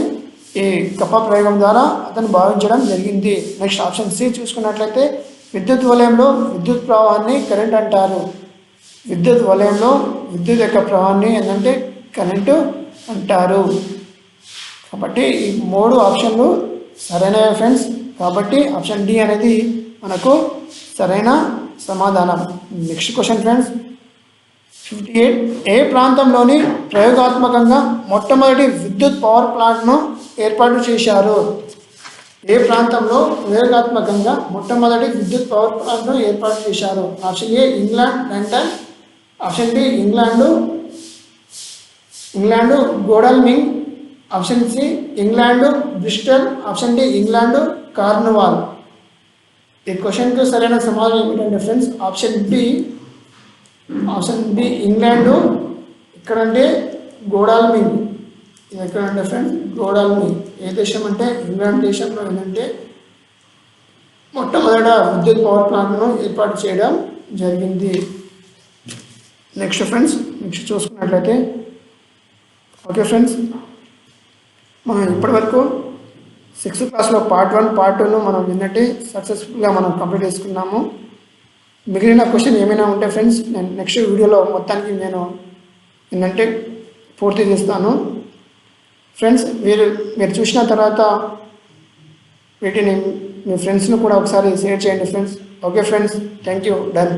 S1: ఈ కప్ప ప్రయోగం ద్వారా అతను భావించడం జరిగింది. నెక్స్ట్ ఆప్షన్ సి చూసుకున్నట్లయితే విద్యుత్ వలయంలో విద్యుత్ ప్రవాహాన్ని కరెంట్ అంటారు. విద్యుత్ వలయంలో విద్యుత్ యొక్క ప్రవాహాన్ని ఏంటంటే కరెంటు అంటారు. కాబట్టి ఈ 3 ఆప్షన్లు సరైనవే ఫ్రెండ్స్. కాబట్టి ఆప్షన్ డి అనేది మనకు సరైన సమాధానం. నెక్స్ట్ క్వశ్చన్ ఫ్రెండ్స్, 58 ఏ ప్రాంతంలోని ప్రయోగాత్మకంగా మొట్టమొదటి విద్యుత్ పవర్ ప్లాంట్ను ఏర్పాటు చేశారు? ఏ ప్రాంతంలో ప్రయోగాత్మకంగా మొట్టమొదటి విద్యుత్ పవర్ ప్లాంట్ను ఏర్పాటు చేశారు? Option A England London, option B England Godalming, option C England Bristol, option D England Cornwall. ఈ క్వశ్చన్కు సరైన సమాధానం ఏమిటంటే ఫ్రెండ్స్ ఆప్షన్ బి ఇంగ్లాండు. ఇక్కడంటే గోడాల్మింగ్. ఇది ఎక్కడంటే ఫ్రెండ్స్ గోడాల్మింగ్. ఏ దేశం అంటే ఇంగ్లాండ్ దేశంలో ఏంటంటే మొట్టమొదట విద్యుత్ పవర్ ప్లాంట్ను ఏర్పాటు చేయడం జరిగింది. నెక్స్ట్ ఫ్రెండ్స్, నెక్స్ట్ చూసుకున్నట్లయితే ఓకే ఫ్రెండ్స్, మనం ఇప్పటివరకు 6th క్లాస్లో పార్ట్ 1 పార్ట్ 2ను మనం ఏంటంటే సక్సెస్ఫుల్గా మనం కంప్లీట్ చేసుకున్నాము. మిగిలిన క్వశ్చన్ ఏమైనా ఉంటే ఫ్రెండ్స్ నేను నెక్స్ట్ వీడియోలో మొత్తానికి నేను ఏంటంటే పూర్తి చేస్తాను. ఫ్రెండ్స్ మీరు చూసిన తర్వాత వీటిని మీ ఫ్రెండ్స్ను కూడా ఒకసారి షేర్ చేయండి friends. Okay friends, thank you, done.